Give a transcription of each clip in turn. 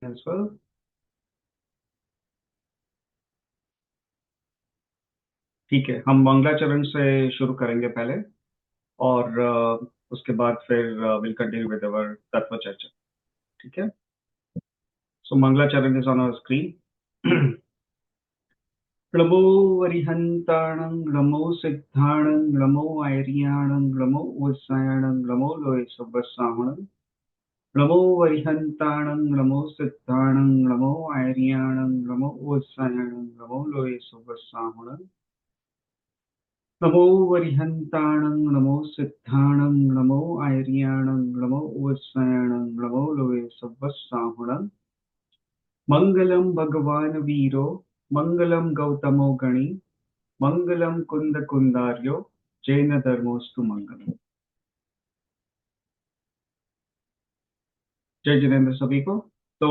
as well. ठीक है, हम मंगलाचरण से शुरू करेंगे पहले, और उसके बाद फिर विल कंटिन्यू विद अवर तत्व चर्चा. ठीक है. सो मंगलाचरण इज ऑन आवर स्क्रीन. नमो वरिहंताणं नमो सिद्धाणं नमो आयर्याणं नमो वत्सायणं नमो लोय सुबसाहणं. नमो वरिहंताणं नमो सिद्धाणं नमो आयर्याणं नमो वत्सायणं नमो लोय सुबसाहणं. नमो वरिहंताणं नमो सिद्धाणं नमो आयर्याणं नमो वत्सायणं नमो लोय सुबसाहणं. मंगलम भगवान वीरो मंगलम गौतमो गणी मंगलम कुंद कुंदार्यो जैन धर्मोस्तु मंगलम. जय जिनेन्द्र सभी को. तो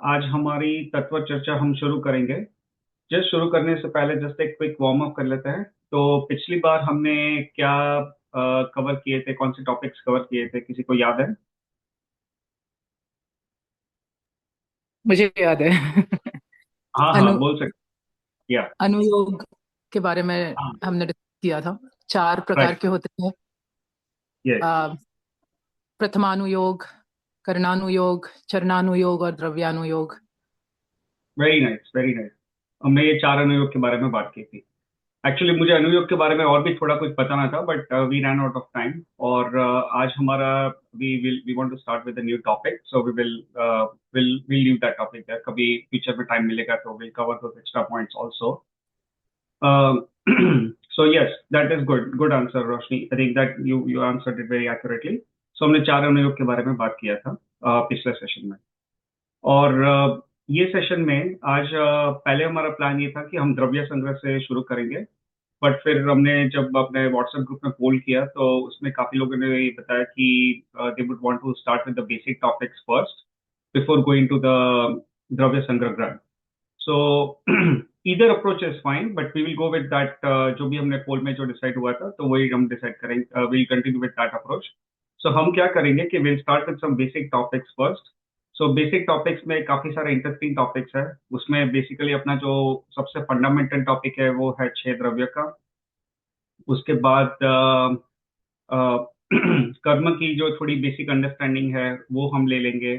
आज हमारी तत्व चर्चा हम शुरू करेंगे. जस्ट शुरू करने से पहले जस्ट एक क्विक वार्म अप कर लेते हैं. तो पिछली बार हमने क्या कवर किए थे, कौन से टॉपिक्स कवर किए थे, किसी को याद है? मुझे याद है। हाँ हाँ, अनु बोल सकते. या. अनुयोग के बारे में हाँ. हमने डिस्कस किया था। 4 प्रकार राइट. के होते हैं। यस. आ, प्रथमानुयोग, करणानुयोग, चरणानुयोग और द्रव्यानुयोग। Very nice, very nice. हमने ये चार अनुयोग के बारे में बात की थी. एक्चुअली मुझे अनुयोग के बारे में और भी थोड़ा कुछ बताना था, but we ran out of time. और आज हमारा we want to start with a new topic, so we will leave that topic there. कभी फ्यूचर में टाइम मिलेगा तो will cover those extra points also. So yes, that is good answer Roshni. I think that you answered it very accurately. So हमने चार अनुयोग के बारे में बात किया था पिछले सेशन में. और ये सेशन में आज पहले हमारा प्लान ये था कि हम द्रव्य संग्रह से शुरू करेंगे. बट फिर हमने जब अपने व्हाट्सएप ग्रुप में पोल किया तो उसमें काफी लोगों ने ये बताया कि they would want to start with the basic topics first before going to the Dravya Sangraha granth. So either approach is fine, but we will go with that. जो भी हमने पोल में जो डिसाइड हुआ था तो वही हम डिसाइड करेंगे. Will continue with that approach. So हम क्या करेंगे कि will start with some basic topics first. So basic topics में काफी सारे इंटरेस्टिंग टॉपिक्स है. उसमें बेसिकली अपना जो सबसे फंडामेंटल टॉपिक है वो है छह द्रव्य का. उसके बाद कर्म की जो थोड़ी बेसिक अंडरस्टैंडिंग है वो हम ले लेंगे.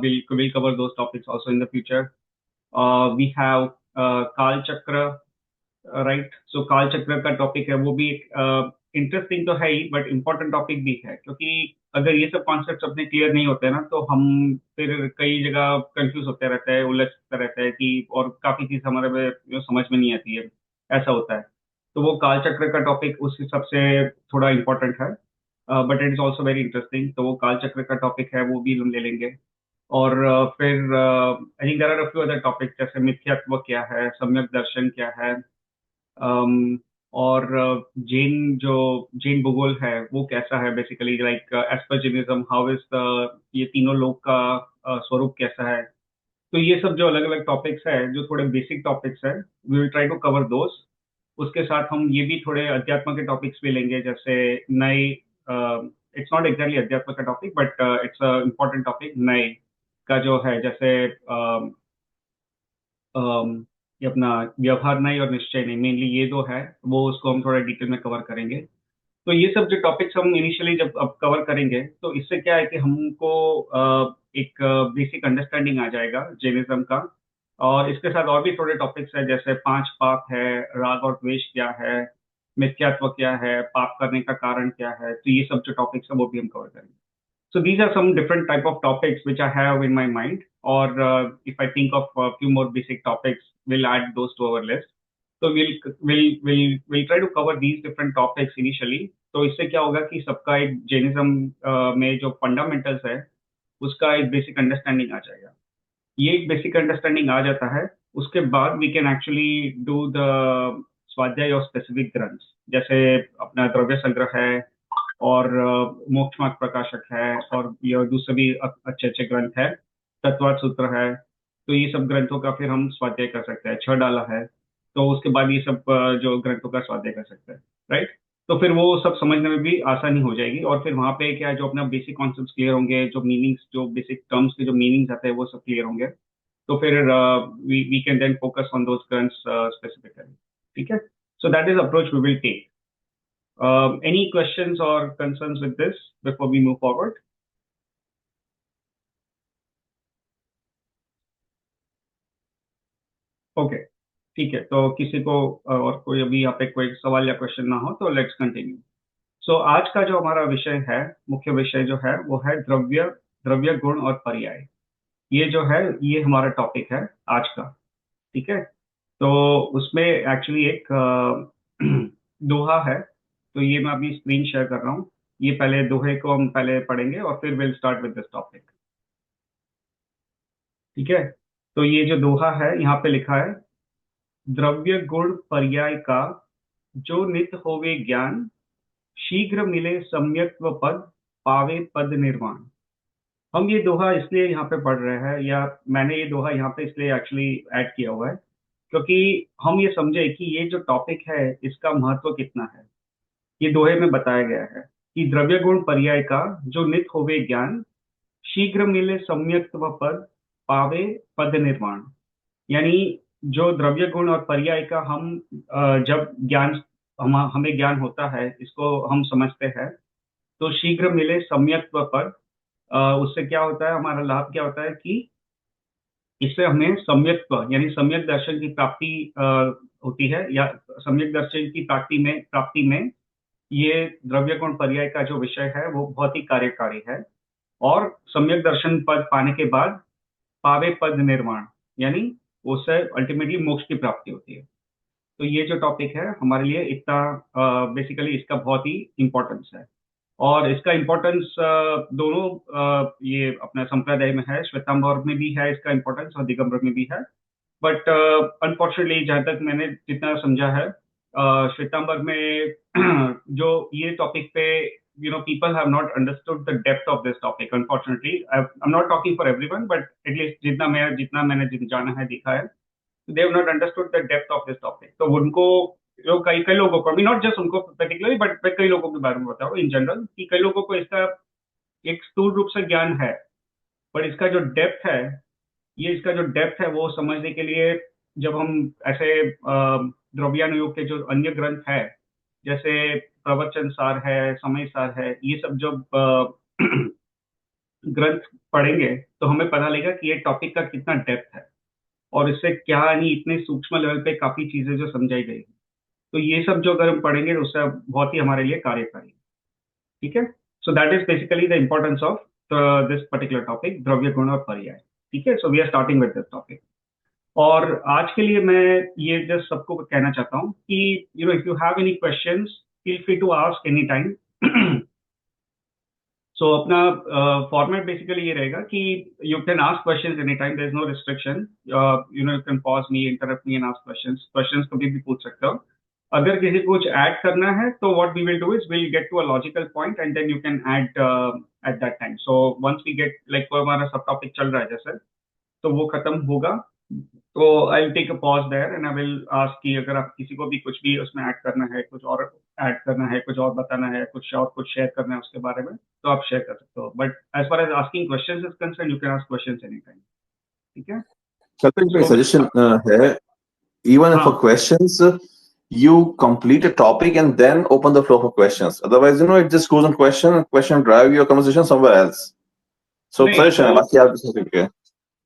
Will cover those topics also in the future. We have kaal chakra. Right. सो काल चक्र का टॉपिक है वो भी एक इंटरेस्टिंग तो है ही, बट इम्पोर्टेंट टॉपिक भी है, क्योंकि अगर ये सब कॉन्सेप्ट अपने क्लियर नहीं होते ना तो हम फिर कई जगह कंफ्यूज होते रहते हैं, उलझते रहते हैं कि और काफी चीज हमारे में समझ में नहीं आती है. ऐसा होता है. तो वो काल चक्र का टॉपिक उस हिसाब से थोड़ा इम्पोर्टेंट है, but it is also very interesting. तो वो काल चक्र का टॉपिक है वो भी हम ले लेंगे. और फिर I think there are a few other topic, जैसे मिथ्यात्व क्या है, सम्यक दर्शन क्या है, और जैन भूगोल है वो कैसा है, basically like as per Jainism how is the, ये तीनों लोक का स्वरूप कैसा है. तो ये सब जो अलग अलग टॉपिक्स है जो थोड़े बेसिक टॉपिक्स है, we will try to cover those. उसके साथ हम ये भी थोड़े अध्यात्म के टॉपिक्स भी लेंगे, जैसे नए. इट्स नॉट एग्जैक्टली अध्यात्म का topic, but it's a important topic. नए का जो है, जैसे ये अपना व्यवहार नहीं और निश्चय नहीं, मेनली ये दो है, वो उसको हम थोड़ा डिटेल में कवर करेंगे. तो ये सब जो टॉपिक्स हम इनिशियली जब अब कवर करेंगे तो इससे क्या है कि हमको एक बेसिक अंडरस्टैंडिंग आ जाएगा जैनिज्म का. और इसके साथ और भी थोड़े टॉपिक्स है, जैसे पांच पाप है, राग और द्वेष क्या है, मिथ्यात्व क्या है, पाप करने का कारण क्या है. तो ये सब जो टॉपिक्स है वो भी हम कवर करेंगे. So these are some different type of topics which I have in my mind. Or if I think of a few more basic topics, we'll add those to our list. So we'll try to cover these different topics initially. तो इससे क्या होगा कि सबका एक Jainism में जो fundamentals है उसका एक बेसिक अंडरस्टैंडिंग आ जाएगा. ये एक बेसिक अंडरस्टैंडिंग आ जाता है, उसके बाद we can actually do the swadhyay और स्पेसिफिक ग्रंथ, जैसे अपना द्रव्य संग्रह है, और मोक्ष मार्ग प्रकाशक है, और ये दूसरे भी अच्छे अच्छे ग्रंथ है, तत्वार्थ सूत्र है. तो ये सब ग्रंथों का फिर हम स्वाध्याय कर सकते हैं. छह डाला है तो उसके बाद ये सब जो ग्रंथों का स्वाध्याय कर सकते हैं. राइट. तो फिर वो सब समझने में भी आसानी हो जाएगी, और फिर वहां पे क्या है, जो अपना बेसिक कॉन्सेप्ट्स क्लियर होंगे, जो मीनिंग्स, जो बेसिक टर्म्स के जो मीनिंग्स आते हैं वो सब क्लियर होंगे, तो फिर we can then focus on those terms specifically. ठीक है, so that is approach we will take. Any questions or concerns with this before we move forward? Okay, ठीक है, तो किसी को और कोई अभी यहाँ पे कोई सवाल या क्वेश्चन ना हो तो लेट्स कंटिन्यू। सो आज का जो हमारा विषय है, मुख्य विषय जो है वो है द्रव्य, द्रव्य गुण और पर्याय। ये जो है ये हमारा टॉपिक है आज का। ठीक है, तो उसमें एक्चुअली एक दोहा है, तो ये मैं अभी स्क्रीन शेयर कर रहा हूँ। ये पहले दोहे को हम पहले पढ़ेंगे और फिर will start with this topic. ठीक है, तो ये जो दोहा है यहाँ पे लिखा है, द्रव्य गुण पर्याय का जो नित होवे ज्ञान, शीघ्र मिले सम्यक्त्व पद, पावे पद निर्वाण। हम ये दोहा इसलिए यहाँ पे पढ़ रहे हैं, या मैंने ये दोहा यहाँ पे इसलिए एक्चुअली ऐड किया हुआ है, क्योंकि हम ये समझे कि ये जो टॉपिक है इसका महत्व कितना है। ये दोहे में बताया गया है कि द्रव्य गुण पर्याय का जो नित होवे ज्ञान, शीघ्र मिले सम्यक्त्व पद, पावे पद निर्माण। यानी जो द्रव्य गुण और पर्याय का हम जब ज्ञान, हमें ज्ञान होता है, इसको हम समझते हैं, तो शीघ्र मिले सम्यक्त्व पद, उससे क्या होता है, हमारा लाभ क्या होता है कि इससे हमें सम्यक्त्व यानी सम्यक दर्शन की प्राप्ति होती है, या सम्यक दर्शन की प्राप्ति में ये द्रव्य गुण पर्याय का जो विषय है वो बहुत ही कार्यकारी है। और सम्यक दर्शन पद पाने के बाद पावे पद निर्माण, यानी उससे अल्टीमेटली मोक्ष की प्राप्ति होती है। तो ये जो टॉपिक है हमारे लिए इतना बेसिकली इसका बहुत ही इंपॉर्टेंस है। और इसका इम्पोर्टेंस दोनों ये अपना संप्रदाय में है, श्वेतांबर में भी है इसका इम्पोर्टेंस और दिगंबर में भी है। बट अनफॉर्चुनेटली जहाँ तक मैंने जितना समझा है, श्वेतांबर में जो ये टॉपिक पे people have not understood the depth of this topic, unfortunately. I'm not talking for everyone, but at least जितना मैंने जाना है, देखा है, they have not understood the depth of this topic. तो उनको, जो कई कई लोगों को, नॉट जस्ट उनको पर्टिकुलरली, बट मैं कई लोगों के बारे में बताऊँ इन जनरल, कि कई लोगों को इसका एक स्थूल रूप से ज्ञान है, पर इसका जो डेप्थ है, ये इसका जो डेप्थ है वो समझने के लिए, जब हम ऐसे द्रव्यानुयोग के जो अन्य ग्रंथ है, जैसे प्रवचन सार है, समय सार है, ये सब जब ग्रंथ पढ़ेंगे तो हमें पता लगेगा कि ये टॉपिक का कितना डेप्थ है, और इससे क्या नहीं इतने सूक्ष्म लेवल पे काफी चीजें जो समझाई गई हैं। तो ये सब जो अगर हम पढ़ेंगे तो उससे बहुत ही हमारे लिए कार्यकारी है। ठीक है, so that is basically the importance of this particular topic, द्रव्य गुण और पर्याय। ठीक है, so we are starting with this topic. और आज के लिए मैं ये जस्ट सबको कहना चाहता हूँ कि if you have any questions, feel free to ask any time. So अपना फॉर्मेट बेसिकली ये रहेगा कि you can ask questions any time, there is no restriction. You can pause me, interrupt me and ask questions कभी भी पूछ सकते हो। अगर किसी को कुछ ऐड करना है तो what we will do is will get to a logical point and then you can add at that time. So once we get like हमारा सब टॉपिक चल रहा है जैसे, तो वो खत्म होगा तो I will take a pause there and I will ask कि अगर आप किसी को भी कुछ भी उसमें ऐड करना है, कुछ और ऐड करना है, कुछ और बताना है, कुछ शेयर करना है उसके बारे में, तो आप शेयर कर सकते हो। But as far as asking questions is concern, you can ask questions any time. ठीक है, Kalpit, my सो suggestion है, even हाँ for questions, you complete a topic and then open the floor for questions. Otherwise, it just goes on question drive your conversation somewhere else. So नहीं suggestion है, वो, बाकी आप इसमें ठीक है।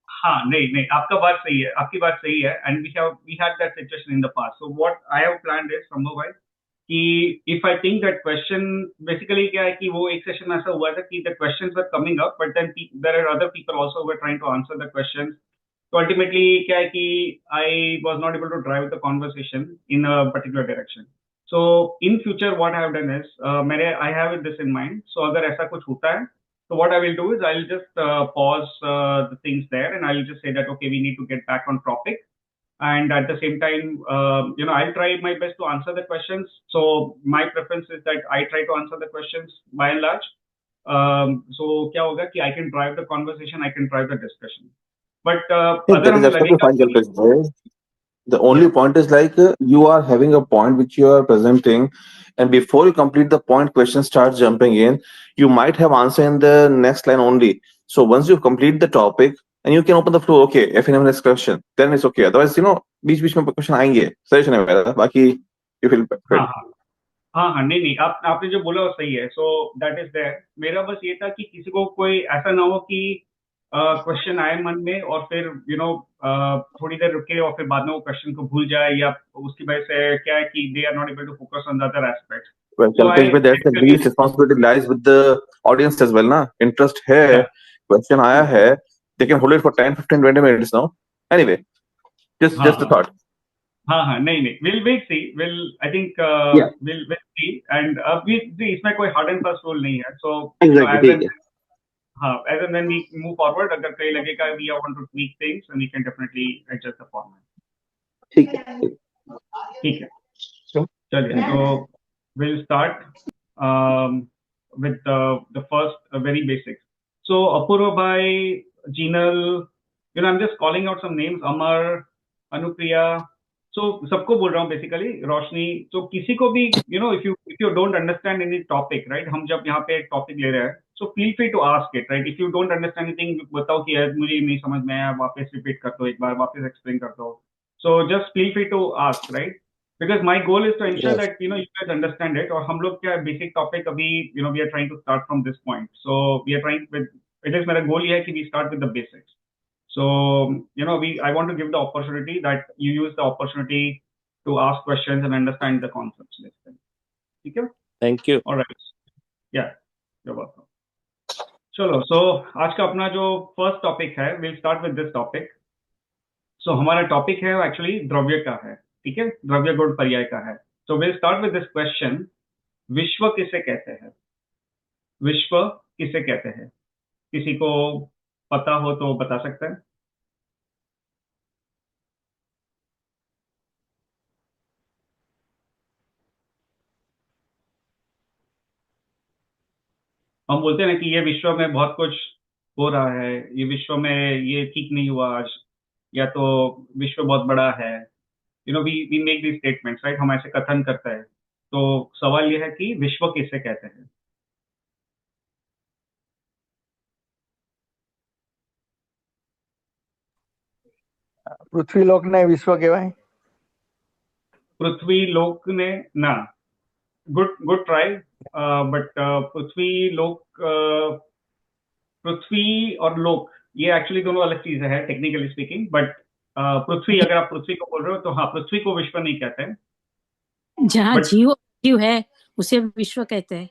हाँ नहीं नहीं, आपका बात सही है, आपकी बात सही है, and we had that situation in the past. So what I have planned is Sambhav भाई कि if I think that question, basically क्या है कि वो एक सेशन में ऐसा हुआ था कि the questions were coming up, but then there are other people also who were trying to answer the questions. तो अल्टीमेटली क्या है कि I was not able to drive the conversation in a particular direction. So in future what I have done is, मेरे I have this in mind, so अगर ऐसा कुछ होता है, so what I will do is I'll just pause the things there and I'll just say that, okay, we need to get back on topic. And at the same time, I'll try my best to answer the questions. So my preference is that I try to answer the questions by and large. So क्या होगा कि I can drive the conversation, I can drive the discussion. But That अगर is हमें absolutely लगेगा fine, कि Kalpit. The only point is like you are having a point which you are presenting, and before you complete the point, question starts jumping in. You might have answer in the next line only. So once you complete the topic, and you can open the floor. Okay, if you have next question, then it's okay. Otherwise, बीच बीच में question आएंगे. Suggestion है मेरा. बाकी you feel हाँ ready. हाँ हाँ हाँ, नहीं नहीं, आपने जो बोला वो सही है. So that is there. मेरा बस ये था कि किसी को कोई ऐसा ना हो कि क्वेश्चन आए मन में और फिर थोड़ी देर रुके और फिर बाद में वो क्वेश्चन को भूल जाए, या उसकी वजह से क्या है कि they are not able to focus on the other aspects. Well, so I Kalpesh, that's the actually, biggest responsibility lies with the audience as well, ना? Interest है, question आया है, they can hold it for 10, 15, 20 minutes now. Anyway, just हाँ a thought. हाँ हाँ, नहीं नहीं, we'll see, I think Yeah. we'll see, and इसमें कोई hard and fast rule नहीं है. So Exactly, ठीक है. as and when we move forward, अगर कहीं लगेगा we want to tweak things, and we can definitely adjust the format. ठीक है. ठीक है. Sure. चलिए, so we'll start with the first very basic. So Apurva bhai, Jinal, I'm just calling out some names. Amar, Anupriya. So सबको बोल रहा हूँ basically. रोशनी. So किसी को भी, if you don't understand any topic, right? हम जब यहाँ पे एक topic ले रहे हैं, so feel free to ask it, right? If you don't understand anything, बताओ कि यार मुझे नहीं समझ में आया, वापस repeat कर दो एक बार, वापस explain कर दो. So just feel free to ask, right? Because my goal is to ensure Yes. that you guys understand it. और हम लोग क्या basic topic अभी we are trying to start from this point. So we are trying with, it is मेरा goal ये है कि we start with the basics. So I want to give the opportunity that you use the opportunity to ask questions and understand the concepts. ठीक है? Thank you. All right. Yeah, you're welcome. चलो, so आज का अपना जो first topic है, we'll start with this topic. So हमारा topic है actually द्रव्य का है. ठीक है? द्रव्य गुण पर्याय का है. So we'll start with this question. विश्व किसे कहते हैं? विश्व किसे कहते हैं? किसी को पता हो तो बता सकते हैं? हम बोलते हैं ना कि ये विश्व में बहुत कुछ हो रहा है, ये विश्व में ये ठीक नहीं हुआ आज, या तो विश्व बहुत बड़ा है. we make these statements, right? हम ऐसे कथन करते हैं. तो सवाल ये है कि विश्व किसे कहते हैं? પૃથ્વી લોક ને વિશ્વ કહેવાય. पृथ्वी लोक ने ना, गुड ट्राई, बट पृथ्वी लोक, पृथ्वी और लोक ये एक्चुअली दोनों अलग चीजें हैं टेक्निकली स्पीकिंग. बट पृथ्वी, अगर आप पृथ्वी को बोल रहे हो तो हाँ, पृथ्वी को विश्व नहीं कहते हैं. जहाँ But- जीव है उसे विश्व कहते हैं,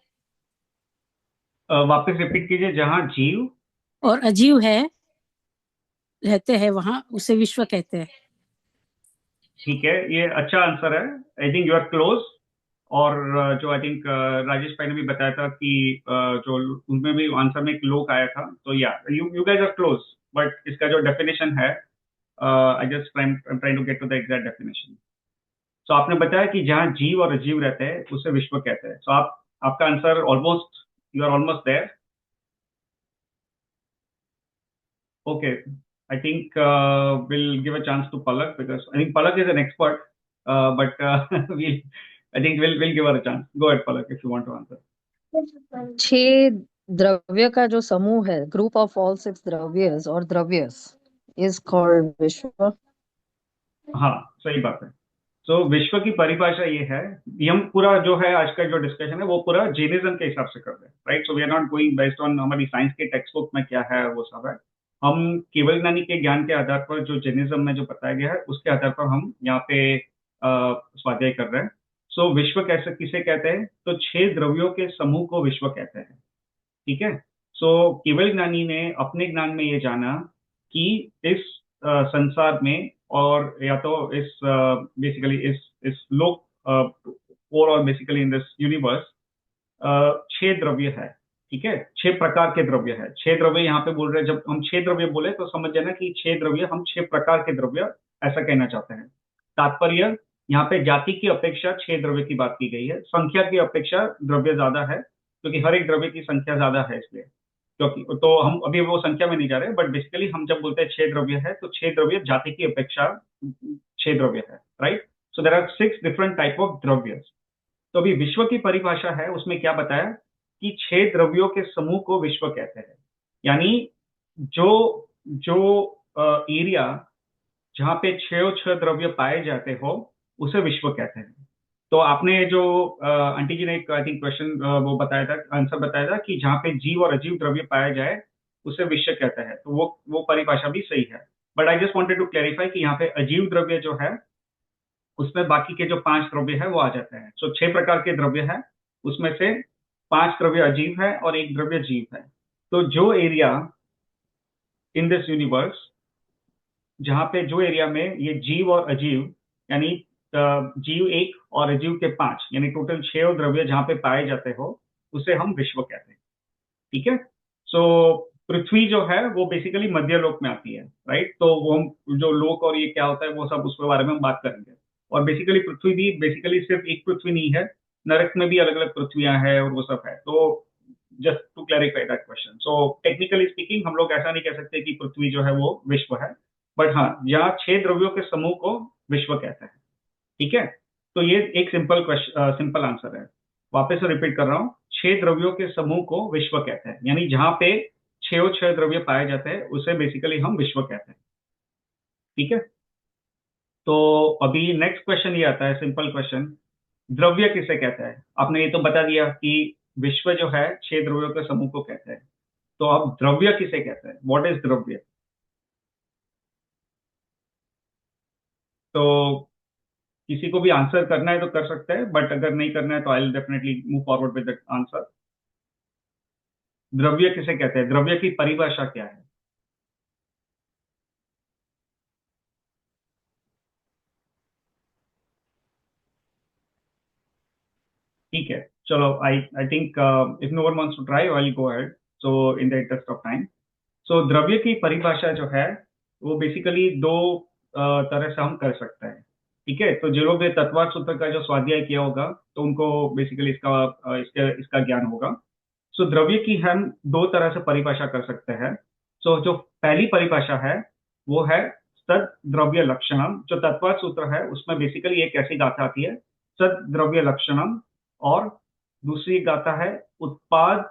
वापस रिपीट कीजिए. जहाँ जीव और अजीव है रहते हैं वहां उसे विश्व कहते हैं. ठीक है, ये अच्छा आंसर है. I think you are close. और जो आई थिंक राजेश भाई ने भी बताया था कि जो उनमें भी आंसर में एक लोक आया था. तो या you guys are close, but इसका जो डेफिनेशन है, I just trying to get to the exact definition. So आपने बताया कि जहाँ जीव और अजीव रहते हैं उसे विश्व कहते हैं. सो आपका answer almost, you are almost there. Okay, I think we'll give a chance to Palak, because I think Palak is an expert, but I think we'll give her a chance. Go ahead, Palak, if you want to answer. 6 द्रव्य का जो समूह है, group of all 6 द्रव्यस और द्रव्यस is called विश्व. हाँ, सही बात है. So विश्व की परिभाषा ये है. ये हम पूरा जो है आज का जो डिस्कशन है वो पूरा जेनिज्म के हिसाब से कर रहे हैं, right? So we are not going based on हमारी साइंस के टेक्स्ट बुक में क्या है वो सब है. हम केवल ज्ञानी के ज्ञान के आधार पर जो जेनिज्म में जो बताया गया है उसके आधार पर हम यहाँ पे स्वाध्याय कर रहे हैं. सो विश्व कैसे किसे कहते हैं? तो 6 द्रव्यों के समूह को विश्व कहते हैं. ठीक है. सो केवल ज्ञानी ने अपने ज्ञान में ये जाना कि इस संसार में, और या तो इस बेसिकली इस लोक और बेसिकली इन दिस यूनिवर्स 6 द्रव्य है. ठीक है, 6 प्रकार के द्रव्य है. 6 द्रव्य यहाँ पे बोल रहे हैं. जब हम 6 द्रव्य बोले तो समझ जाना कि 6 द्रव्य, हम 6 प्रकार के द्रव्य ऐसा कहना चाहते हैं. तात्पर्य यहाँ पे जाति की अपेक्षा 6 द्रव्य की बात की गई है. संख्या की अपेक्षा द्रव्य ज्यादा है, क्योंकि हर एक द्रव्य की संख्या ज्यादा है इसलिए. क्योंकि तो हम अभी वो संख्या में नहीं जा रहे, बट बेसिकली हम जब बोलते हैं 6 द्रव्य है तो 6 द्रव्य जाति की अपेक्षा 6 द्रव्य है, right? So there are 6 different type of द्रव्यस। तो अभी विश्व की परिभाषा है, उसमें क्या बताया कि 6 द्रव्यों के समूह को विश्व कहते हैं। यानी जो जो एरिया जहां पे 6 द्रव्य पाए जाते हो उसे विश्व कहते हैं। तो आपने जो आंटी जी ने एक आई थिंक क्वेश्चन वो बताया था, आंसर बताया था कि जहां पे जीव और अजीव द्रव्य पाया जाए उसे विश्व कहते हैं, तो वो परिभाषा भी सही है। But I just wanted to clarify कि यहाँ पे अजीव द्रव्य जो है उसमें बाकी के जो 5 द्रव्य है वो आ जाते हैं। सो 6 प्रकार के द्रव्य है, उसमें से 5 द्रव्य अजीव है और 1 द्रव्य जीव है। तो जो एरिया इन दिस यूनिवर्स जहां पे जो एरिया में ये जीव और अजीव यानी जीव 1 और अजीव के 5 यानी टोटल 6 द्रव्य जहां पे पाए जाते हो उसे हम विश्व कहते हैं। ठीक है। सो पृथ्वी जो है वो बेसिकली मध्य लोक में आती है, राइट? तो वो जो लोक और ये क्या होता है वो सब उसके बारे में हम बात करेंगे। और बेसिकली पृथ्वी भी बेसिकली सिर्फ एक पृथ्वी नहीं है, नरक में भी अलग अलग पृथ्वियां हैं और वो सब है। तो just to clarify that question, so technically speaking हम लोग ऐसा नहीं कह सकते कि पृथ्वी जो है वो विश्व है, बट हाँ यहाँ 6 द्रव्यों के समूह को विश्व कहते हैं। ठीक है। तो ये एक सिंपल आंसर है। वापस से रिपीट कर रहा हूँ, 6 द्रव्यों के समूह को विश्व कहते हैं, यानी जहां पे 6 द्रव्य पाए जाते हैं उसे बेसिकली हम विश्व कहते हैं। ठीक है। तो अभी नेक्स्ट क्वेश्चन ये आता है, सिंपल क्वेश्चन, द्रव्य किसे कहते हैं? आपने ये तो बता दिया कि विश्व जो है 6 द्रव्यों के समूह को कहते हैं, तो अब द्रव्य किसे कहते हैं? व्हाट इज द्रव्य? तो किसी को भी आंसर करना है तो कर सकते हैं, बट अगर नहीं करना है तो I will definitely move forward with that answer. द्रव्य किसे कहते हैं? द्रव्य की परिभाषा क्या है? ठीक है, चलो I think if no one wants to try I will go ahead, so in the interest of time. So द्रव्य की परिभाषा जो है वो बेसिकली दो तरह से हम कर सकते हैं। ठीक है। तो जो लोग ये तत्वार्थ सूत्र का जो स्वाध्याय किया होगा तो उनको बेसिकली इसका ज्ञान होगा। सो द्रव्य की हम दो तरह से परिभाषा कर सकते हैं। सो जो पहली परिभाषा है वो है सद द्रव्य लक्षणम। जो तत्वार्थ सूत्र है उसमें बेसिकली एक ऐसी गाथा आती है, सद द्रव्य लक्षणम, और दूसरी गाथा है उत्पाद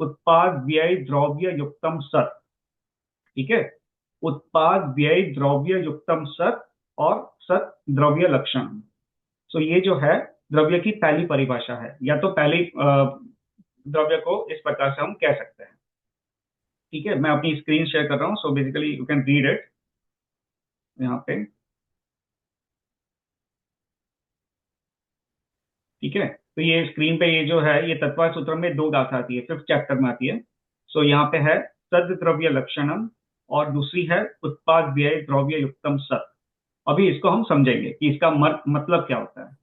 उत्पाद व्यय द्रव्य युक्तम सत। ठीक है। उत्पाद व्यय द्रव्य युक्तम सत और सत द्रव्य लक्षण। सो ये जो है द्रव्य की पहली परिभाषा है, या तो पहली द्रव्य को इस प्रकार से हम कह सकते हैं। ठीक है, मैं अपनी स्क्रीन शेयर कर रहा हूं, so basically you can read it यहाँ पे। ठीक है। तो ये स्क्रीन पे ये जो है ये तत्वार्थ सूत्र में दो गाथा आती है, 5th चैप्टर में आती है। सो यहाँ पे है सद द्रव्य लक्षणम और दूसरी है उत्पाद व्यय द्रव्य युक्तम सत। अभी इसको हम समझेंगे कि इसका मतलब क्या होता है।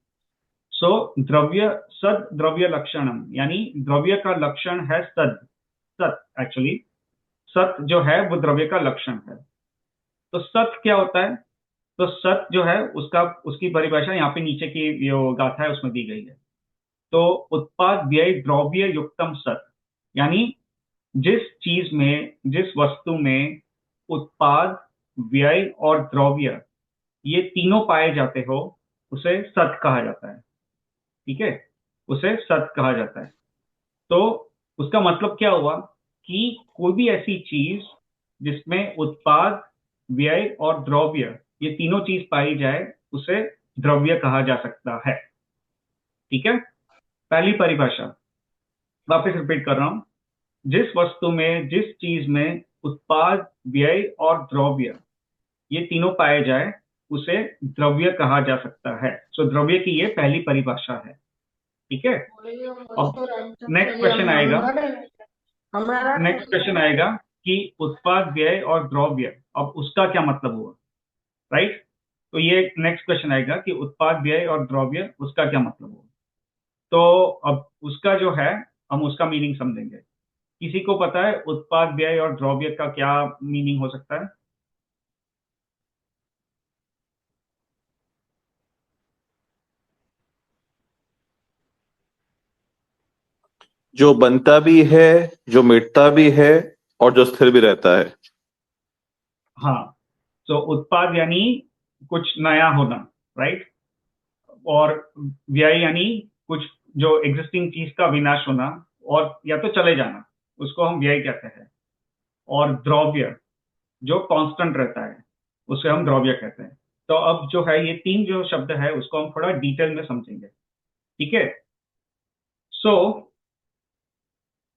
सो द्रव्य सद द्रव्य लक्षणम यानी द्रव्य का लक्षण है सद। सत एक्चुअली सत जो है वो द्रव्य का लक्षण है। तो सत क्या होता है? तो सत जो है उसकी परिभाषा यहाँ पे नीचे की जो गाथा है उसमें दी गई है। तो उत्पाद व्यय द्रव्य युक्तम सत यानी जिस चीज में, जिस वस्तु में उत्पाद, व्यय और द्रव्य ये तीनों पाए जाते हो उसे सत कहा जाता है। ठीक है, उसे सत कहा जाता है। तो उसका मतलब क्या हुआ कि कोई भी ऐसी चीज जिसमें उत्पाद, व्यय और द्रव्य ये तीनों चीज पाई जाए उसे द्रव्य कहा जा सकता है। ठीक है, पहली परिभाषा वापस रिपीट कर रहा हूं, जिस वस्तु में, जिस चीज में उत्पाद, व्यय और द्रव्य ये तीनों पाए जाए उसे द्रव्य कहा जा सकता है। सो द्रव्य की ये पहली परिभाषा है। ठीक है। अब नेक्स्ट क्वेश्चन आएगा कि उत्पाद, व्यय और द्रव्य, अब उसका क्या मतलब हुआ, राइट? तो ये नेक्स्ट क्वेश्चन आएगा कि उत्पाद, व्यय और द्रव्य उसका क्या मतलब हुआ। तो अब उसका जो है हम उसका मीनिंग समझेंगे। किसी को पता है उत्पाद, व्यय और द्रव्य का क्या मीनिंग हो सकता है? जो बनता भी है, जो मिटता भी है और जो स्थिर भी रहता है। हाँ, तो उत्पाद यानी कुछ नया होना, राइट। और व्यय यानी कुछ जो एग्जिस्टिंग चीज का विनाश होना और या तो चले जाना, उसको हम व्यय कहते हैं। और द्रव्य जो कांस्टेंट रहता है उसे हम द्रव्य कहते हैं। तो अब जो है ये तीन जो शब्द है उसको हम थोड़ा डिटेल में समझेंगे, ठीक है। सो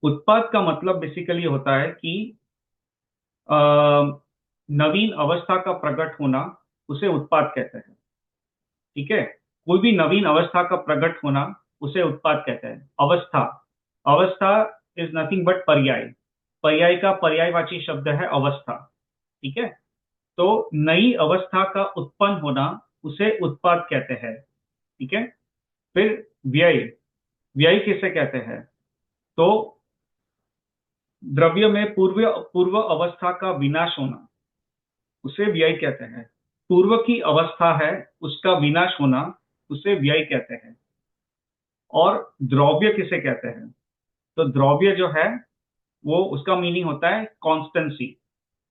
उत्पाद का मतलब बेसिकली होता है कि अ, नवीन अवस्था का प्रकट होना, उसे उत्पाद कहते हैं, ठीक है। कोई भी नवीन अवस्था का प्रकट होना उसे उत्पाद कहते हैं। अवस्था, अवस्था इज नथिंग बट पर्याय। पर्याय का पर्यायवाची शब्द है अवस्था, ठीक है। तो नई अवस्था का उत्पन्न होना उसे उत्पाद कहते हैं, ठीक है। फिर व्यय, व्यय किसे कहते हैं? तो द्रव्य में पूर्व पूर्व अवस्था का विनाश होना उसे व्यय कहते हैं। पूर्व की अवस्था है उसका विनाश होना उसे व्यय कहते हैं। और द्रव्य किसे कहते हैं? तो द्रव्य जो है वो उसका मीनिंग होता है कॉन्स्टेंसी,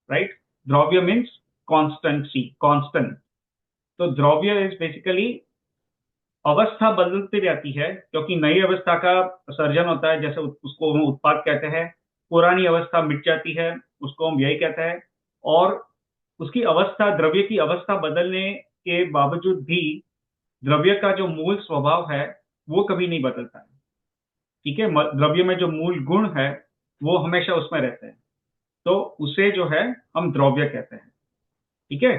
राइट। द्रव्य मीन्स कॉन्स्टेंसी, कांस्टेंट। तो द्रव्य इज बेसिकली अवस्था बदलती रहती है क्योंकि नई अवस्था का सर्जन होता है, जैसे उसको हम उत्पाद कहते हैं। पुरानी अवस्था मिट जाती है, उसको हम व्यय कहते हैं। और उसकी अवस्था, द्रव्य की अवस्था बदलने के बावजूद भी द्रव्य का जो मूल स्वभाव है वो कभी नहीं बदलता है, ठीक है। द्रव्य में जो मूल गुण है वो हमेशा उसमें रहते हैं, तो उसे जो है हम द्रव्य कहते हैं, ठीक है।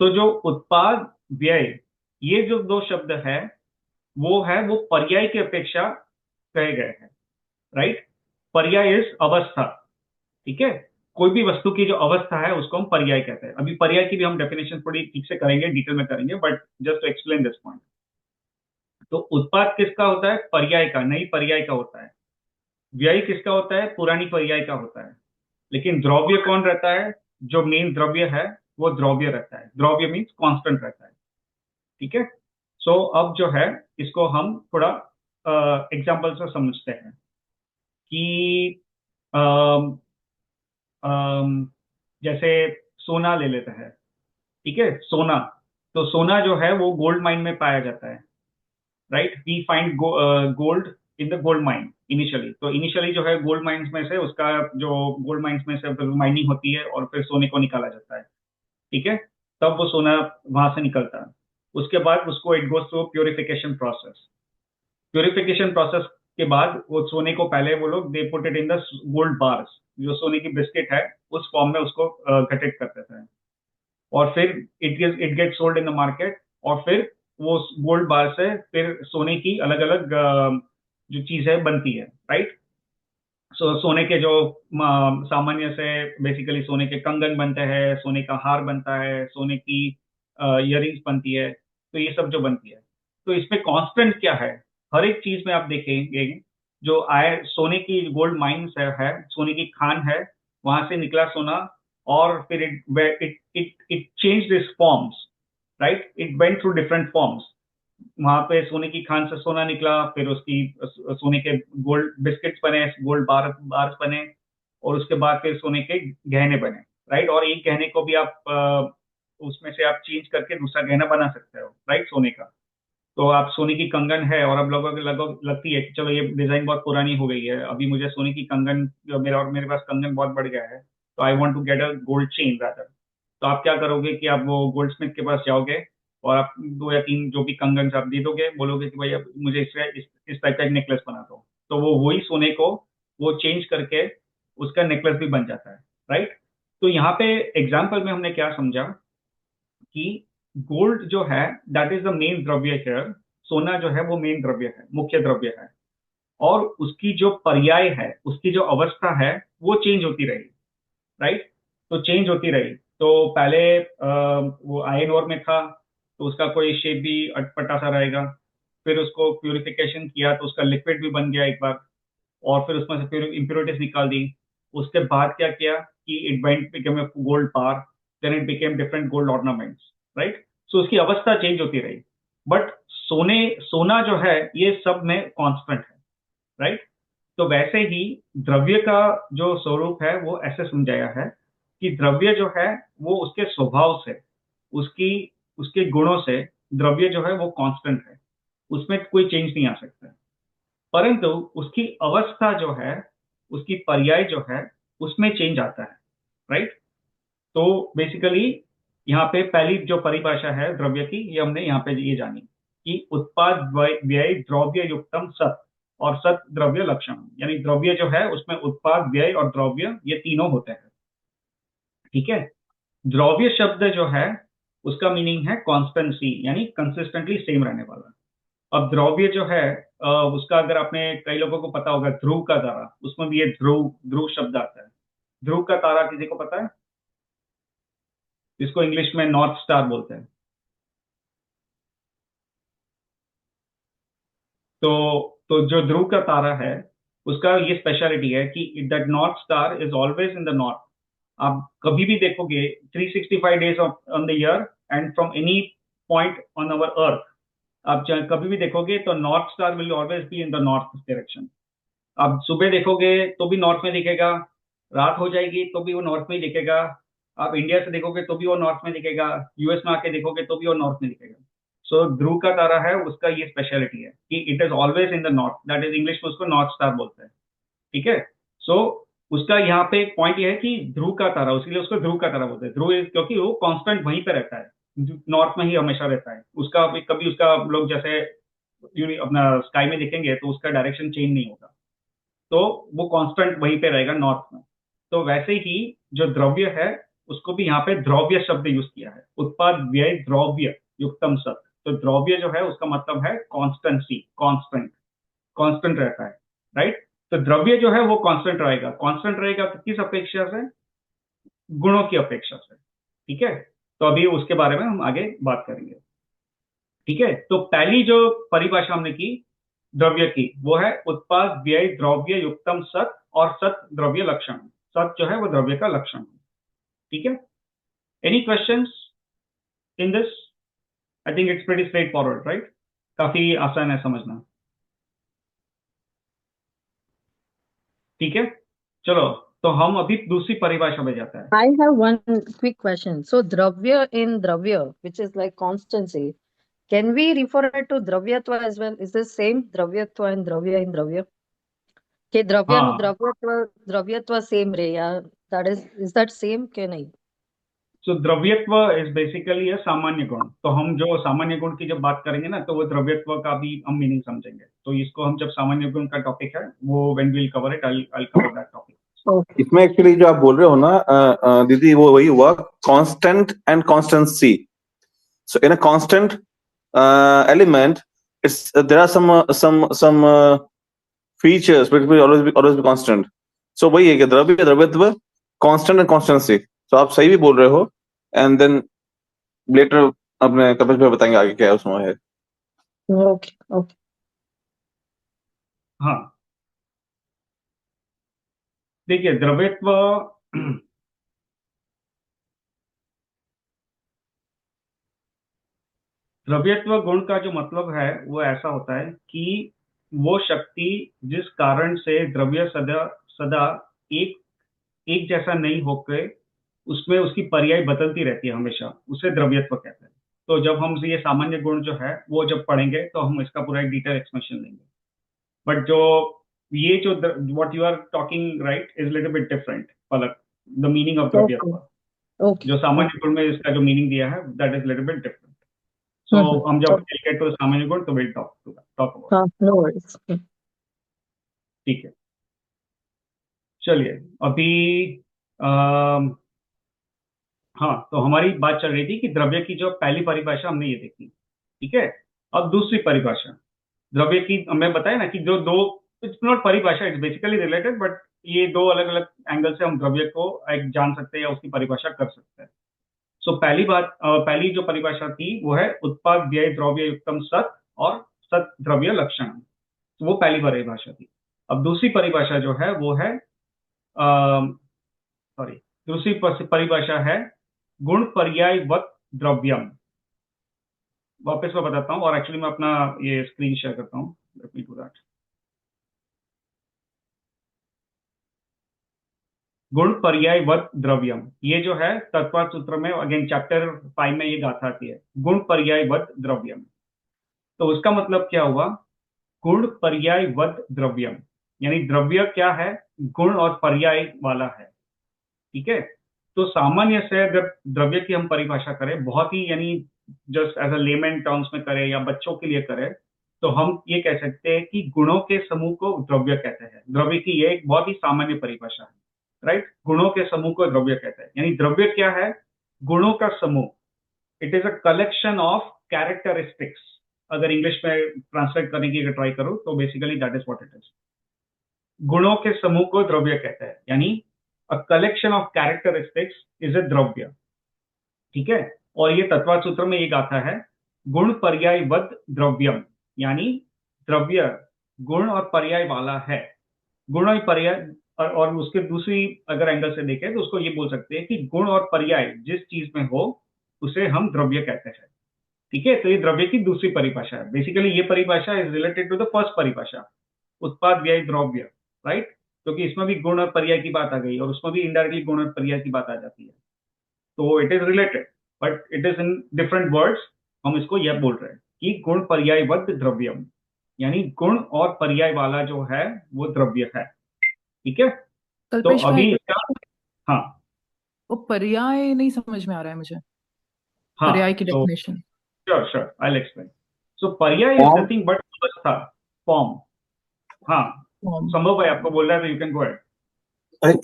तो जो उत्पाद, व्यय, ये जो दो शब्द है वो पर्याय की अपेक्षा कहे गए हैं, राइट। पर्याय इज अवस्था, ठीक है। कोई भी वस्तु की जो अवस्था है उसको हम पर्याय कहते हैं। अभी पर्याय की भी हम डेफिनेशन थोड़ी ठीक से करेंगे, डिटेल में करेंगे, but just to explain this point. तो उत्पाद किसका होता है? पर्याय का, नई पर्याय का होता है। व्यय किसका होता है? पुरानी पर्याय का होता है। लेकिन द्रव्य कौन रहता है? जो मेन द्रव्य है वो द्रव्य रहता है। द्रव्य मीन्स कांस्टेंट रहता है, ठीक है। सो अब जो है इसको हम थोड़ा एग्जाम्पल से समझते हैं कि अम, अम, जैसे सोना ले लेते हैं, ठीक है। सोना, तो सोना जो है वो गोल्ड माइन में पाया जाता है, right. We find gold in the gold mine initially. तो इनिशियली जो है गोल्ड माइंस में से उसका जो गोल्ड माइंस में से माइनिंग होती है और फिर सोने को निकाला जाता है, ठीक है। तब वो सोना वहां से निकलता है। उसके बाद उसको it goes through purification process. Purification process के बाद वो सोने को पहले वो लोग they put it in the gold bars, जो सोने की बिस्किट है उस फॉर्म में उसको घटित कर देते हैं। और फिर it get sold in the market. और फिर वो गोल्ड बार से फिर सोने की अलग अलग जो चीज है बनती है, राइट। सोने के जो सामान्य से बेसिकली सोने के कंगन बनते हैं, सोने का हार बनता है, सोने की इयरिंग्स बनती है, तो ये सब जो बनती है। तो इसमें कांस्टेंट क्या है? हर एक चीज में आप देखेंगे जो आए सोने की गोल्ड माइंस है, सोने की खान है, वहां से निकला सोना। और फिर it it it change this forms, right. It went through different forms. वहां पे सोने की खान से सोना निकला, फिर उसकी सोने के गोल्ड बिस्किट्स बने, गोल्ड बार्स बने, और उसके बाद फिर सोने के गहने बने, राइट। और एक गहने को भी आप उसमें से आप चेंज करके दूसरा गहना बना सकते हो, राइट, सोने का। तो आप सोने की कंगन है और अब लोगों को लगभग लगती है कि चलो ये डिजाइन बहुत पुरानी हो गई है, अभी मुझे सोने की कंगन, मेरे पास कंगन बहुत बढ़ गया है, तो I want to get a gold chain rather. तो आप क्या करोगे कि आप वो गोल्ड स्मिथ के पास जाओगे और आप दो या तीन जो भी कंगन आप दे दोगे, बोलोगे कि भाई अब मुझे इस टाइप का एक नेकलेस बना दो। तो वो वही सोने को वो चेंज करके उसका नेकलेस भी बन जाता है, राइट। तो यहाँ पे एग्जाम्पल में हमने क्या समझा कि गोल्ड जो है दैट इज द मेन द्रव्य हियर। सोना जो है वो मेन द्रव्य है, मुख्य द्रव्य है। और उसकी जो पर्याय है, उसकी जो अवस्था है वो चेंज होती रही, राइट। तो चेंज होती रही। तो पहले वो आयरन ओर में था तो उसका कोई शेप भी अटपटा सा रहेगा। फिर उसको प्यूरिफिकेशन किया तो उसका लिक्विड भी बन गया एक बार, और फिर उसमें से फिर इम्प्योरिटीज निकाल दी। उसके बाद क्या किया कि it went became a gold bar, then it became different gold ornaments, right. So उसकी अवस्था चेंज होती रही। बट सोना जो है ये सब में कांस्टेंट है, राइट। तो वैसे ही द्रव्य का जो स्वरूप है वो ऐसे समझाया है कि द्रव्य जो है वो उसके स्वभाव से, उसकी उसके गुणों से द्रव्य जो है वो कांस्टेंट है, उसमें कोई चेंज नहीं आ सकता है। परंतु उसकी अवस्था जो है, उसकी पर्याय जो है, उसमें चेंज आता है, राइट। तो बेसिकली यहाँ पे पहली जो परिभाषा है द्रव्य की, ये हमने यहाँ पे ये जानी कि उत्पाद व्यय द्रव्य युक्तम सत और सत द्रव्य लक्षण, यानी द्रव्य जो है उसमें उत्पाद व्यय और द्रव्य ये तीनों होते हैं, ठीक है। द्रव्य शब्द जो है उसका मीनिंग है कॉन्स्टेंसी, यानी कंसिस्टेंटली सेम रहने वाला। अब द्रव्य जो है उसका अगर आपने, कई लोगों को पता होगा ध्रुव का तारा, उसमें भी ये ध्रुव ध्रुव शब्द आता है। ध्रुव का तारा किसी को पता है? इसको इंग्लिश में नॉर्थ स्टार बोलते हैं। तो जो ध्रुव का तारा है उसका ये स्पेशलिटी है कि that north star is always in the north. आप कभी भी देखोगे 365 days on the year and from any point on our earth, आप कभी भी देखोगे तो north star will always be in the north direction. आप सुबह देखोगे तो भी नॉर्थ में दिखेगा, रात हो जाएगी तो भी वो नॉर्थ में ही दिखेगा, आप इंडिया से देखोगे तो भी वो नॉर्थ में दिखेगा, यूएस में आके देखोगे तो भी वो नॉर्थ में दिखेगा। सो ध्रुव का तारा है, उसका ये स्पेशलिटी है कि it is always in the north, that is English में उसको नॉर्थ स्टार बोलते हैं, ठीक है। सो उसका यहाँ पे एक पॉइंट ये है कि ध्रुव का तारा, उसके उसको ध्रुव का तारा बोलते हैं। ध्रुव क्योंकि वो कांस्टेंट वहीं पे रहता है, नॉर्थ में ही हमेशा रहता है। उसका कभी उसका लोग जैसे अपना स्काई में देखेंगे तो उसका डायरेक्शन चेंज नहीं होगा, तो वो कांस्टेंट वहीं पे रहेगा नॉर्थ में। तो वैसे ही जो द्रव्य है उसको भी यहाँ पे द्रव्य शब्द यूज किया है, उत्पाद व्यय द्रव्य युक्तम सत। तो द्रव्य जो है उसका मतलब है कॉन्स्टेंसी, कांस्टेंट, कांस्टेंट रहता है, राइट। तो द्रव्य जो है वो कांस्टेंट रहेगा, कांस्टेंट रहेगा तो किस अपेक्षा से? गुणों की अपेक्षा से, ठीक है। तो अभी उसके बारे में हम आगे बात करेंगे, ठीक है। तो पहली जो परिभाषा हमने की द्रव्य की वो है उत्पाद व्यय द्रव्य युक्तम सत और सत द्रव्य लक्षण। सत जो है वो द्रव्य का लक्षण है, ठीक है। Any questions in this? I think it's pretty straight forward, right. काफी आसान है समझना, ठीक है। चलो, तो हम अभी दूसरी परिभाषा में जाता है। I have one quick question. So dravya in dravya, which is like constancy, can we refer it to dravyatva as well? Is this same dravyatva and dravya in dravya? कि द्रव्य नु हाँ, द्रव्यत्व सेम रे या that is that same के नहीं? सो द्रव्यत्व इज बेसिकली है सामान्य गुण। तो हम जो सामान्य गुण की जब बात करेंगे ना, तो वो द्रव्यत्व का भी हम मीनिंग समझेंगे। तो इसको हम जब सामान्य गुण का टॉपिक है वो when we will cover it, I cover that topic. Okay. इसमें एक्चुअली जो आप बोल रहे हो ना दीदी, वो वही हुआ constant and constancy. So in a constant element, it's there are some features which will always be constant. So वही है कि द्रव्य द्रव्यत्व कांस्टेंट एंड कांस्टेंसी. तो आप सही भी बोल रहे हो. एंड देन लेटर अपने कपिल भाई बताएंगे आगे क्या है उसमें है. Okay. Okay. हाँ, देखिए द्रव्यत्व द्रव्यत्व गुण का जो मतलब है वो ऐसा होता है कि वो शक्ति जिस कारण से द्रव्य सदा सदा एक एक जैसा नहीं होकर उसमें उसकी पर्याय बदलती रहती है हमेशा, उसे द्रव्यत्व कहते हैं। तो जब हम ये सामान्य गुण जो है वो जब पढ़ेंगे तो हम इसका पूरा एक डिटेल एक्सप्लेनेशन देंगे। बट जो ये जो what you are talking right is little bit different, Palak, the meaning of Okay. द्रव्यत्व। Okay. जो सामान्य गुण में इसका जो मीनिंग दिया है that is little bit different. So हम जब Okay. गेट टू सामान्य गुण तो will talk about, No worries. ठीक है। चलिए अभी अम, हाँ, तो हमारी बात चल रही थी कि द्रव्य की जो पहली परिभाषा हमने ये देखी, ठीक है। अब दूसरी परिभाषा द्रव्य की हमें बताया ना कि जो दो, इट्स नॉट परिभाषा, इट्स बेसिकली रिलेटेड, बट ये दो अलग अलग एंगल से हम द्रव्य को एक जान सकते हैं या उसकी परिभाषा कर सकते हैं। सो पहली जो परिभाषा थी वो है उत्पाद व्यय द्रव्य युक्तम सत और सत द्रव्य लक्षण। तो वो पहली परिभाषा थी। अब दूसरी परिभाषा जो है वो है सॉरी दूसरी परिभाषा है गुण पर्यायवत द्रव्यम। वापस मैं बताता हूँ, और एक्चुअली मैं अपना ये स्क्रीन शेयर करता हूँ, लेट मी डू दैट। गुण पर्यायवत द्रव्यम, ये जो है तत्व सूत्र में अगेन चैप्टर 5 में ये गाथा आती है, गुण पर्यायवत द्रव्यम। तो उसका मतलब क्या हुआ, गुण पर्यायवत द्रव्यम, यानी द्रव्य क्या है, गुण और पर्याय वाला है। ठीक है, तो सामान्य से अगर द्रव्य की हम परिभाषा करें, बहुत ही यानी just as a layman terms में करें या बच्चों के लिए करें, तो हम ये कह सकते हैं कि गुणों के समूह को द्रव्य कहते हैं। द्रव्य की ये एक बहुत ही सामान्य परिभाषा है, राइट। गुणों के समूह को द्रव्य कहते हैं, यानी द्रव्य क्या है, गुणों का समूह। It is a collection of characteristics. अगर इंग्लिश में ट्रांसलेट करने की अगर ट्राई करो तो basically that is what it is. गुणों के समूह को द्रव्य कहते हैं, यानी a collection of characteristics is a द्रव्य। ठीक है, और ये तत्व सूत्र में ये गाथा है, गुण पर्यायवत द्रव्यम, यानी द्रव्य गुण और पर्याय वाला है। गुण और पर्याय, और उसके दूसरी अगर एंगल से देखें तो उसको ये बोल सकते हैं कि गुण और पर्याय जिस चीज में हो उसे हम द्रव्य कहते हैं। ठीक है, तो ये द्रव्य की दूसरी परिभाषा है। बेसिकली ये परिभाषा is related to the first परिभाषा, उत्पाद व्यय द्रव्य, राइट। क्योंकि इसमें भी गुण और पर्याय की बात आ गई और उसमें भी इनडायरेक्टली गुण और पर्याय की बात आ जाती है, तो it is related but it is in different words. हम इसको यह बोल रहे हैं कि गुण पर्यायवत द्रव्यम, यानी गुण और पर्याय वाला जो है वो द्रव्य है। ठीक है, तो कल्पेश अभी भाई, इसका, हाँ वो पर्याय नहीं समझ में आ रहा है मुझे, हाँ, पर्याय की तो definition. Sure sure I will explain. So पर्याय इज Form. नथिंग बट अवस्था, फॉर्म। हाँ, संभव भाई आपको बोल रहा है तो यू कैन गो अहेड।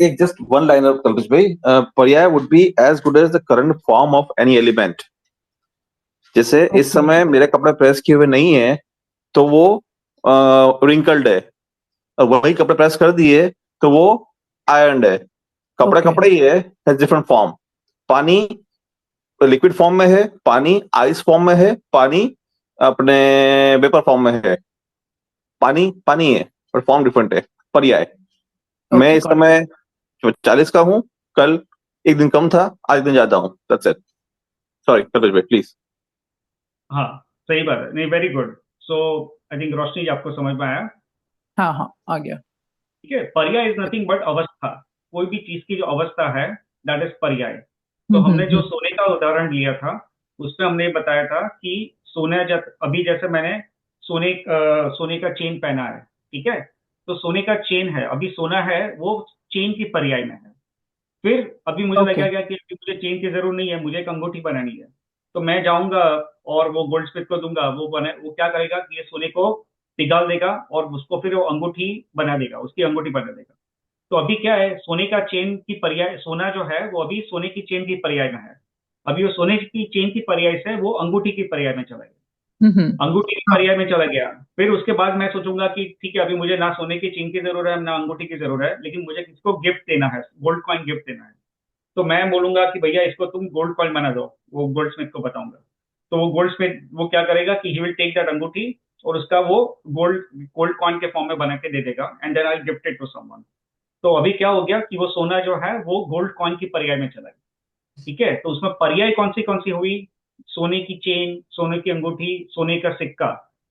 एक just one liner, Kalpesh bhai. Paryaya would be as good as the current form of any element. जैसे इस ओके, समय मेरे कपड़े प्रेस किए हुए नहीं है तो वो रिंकल्ड है, और वही कपड़े प्रेस कर दिए तो वो आयरन है। कपड़े ओके, कपड़े ही है, डिफरेंट फॉर्म। पानी लिक्विड फॉर्म में है, पानी आइस फॉर्म में है, पानी अपने वेपर फॉर्म में है। पानी पानी है पर फॉर्म डिफरेंट है। पर्याय, मैं ओके, इस गॉट समय 40 का हूँ, कल एक दिन कम था, आज एक दिन ज्यादा हूँ। That's it. सॉरी कपिल भाई, प्लीज। हाँ, सही बात है, नहीं very good. So I think Roshni ji आपको समझ में आया। हाँ हाँ, आ गया। ठीक है, पर्याय इज नथिंग बट अवस्था। कोई भी चीज की जो अवस्था है दैट इज पर्याय। तो हमने जो सोने का उदाहरण लिया था उसमें हमने बताया था कि सोने जब अभी जैसे मैंने सोने का चेन पहना है, ठीक है, तो सोने का चेन है, अभी सोना है वो चेन की पर्याय में है। फिर अभी मुझे ओके, लगा क्या कि अभी मुझे चेन की जरूरत नहीं है, मुझे एक अंगूठी बनानी है। तो मैं जाऊंगा और वो गोल्ड स्मिथ को दूंगा, वो क्या करेगा कि ये सोने को पिघाल देगा और उसको फिर वो अंगूठी बना देगा, उसकी अंगूठी बना देगा। तो अभी क्या है, सोने का चेन की पर्याय, सोना जो है वो अभी सोने की चेन की पर्याय में है। अभी वो सोने की चेन की पर्याय से वो अंगूठी की पर्याय में चला गया, अंगूठी की हाँ, पर्याय में चला गया। फिर उसके बाद मैं सोचूंगा कि ठीक है, अभी मुझे ना सोने की चेन की जरूरत है ना अंगूठी की जरूरत है, लेकिन मुझे किसको गिफ्ट देना है, गोल्ड कॉइन गिफ्ट देना है। तो मैं बोलूंगा कि भैया इसको तुम गोल्ड कॉइन बना दो, वो गोल्ड स्मिथ को बताऊंगा। तो वो गोल्ड स्मिथ वो क्या करेगा कि ही विल टेक दैट अंगूठी और उसका वो गोल्ड गोल्ड कॉइन के फॉर्म में बना के दे देगा and then I gift it to someone. तो अभी क्या हो गया कि वो सोना जो है वो गोल्ड कॉइन की पर्याय में चला गया। ठीक है, तो उसमें पर्याय कौन सी हुई, सोने की चेन, सोने की अंगूठी, सोने का सिक्का,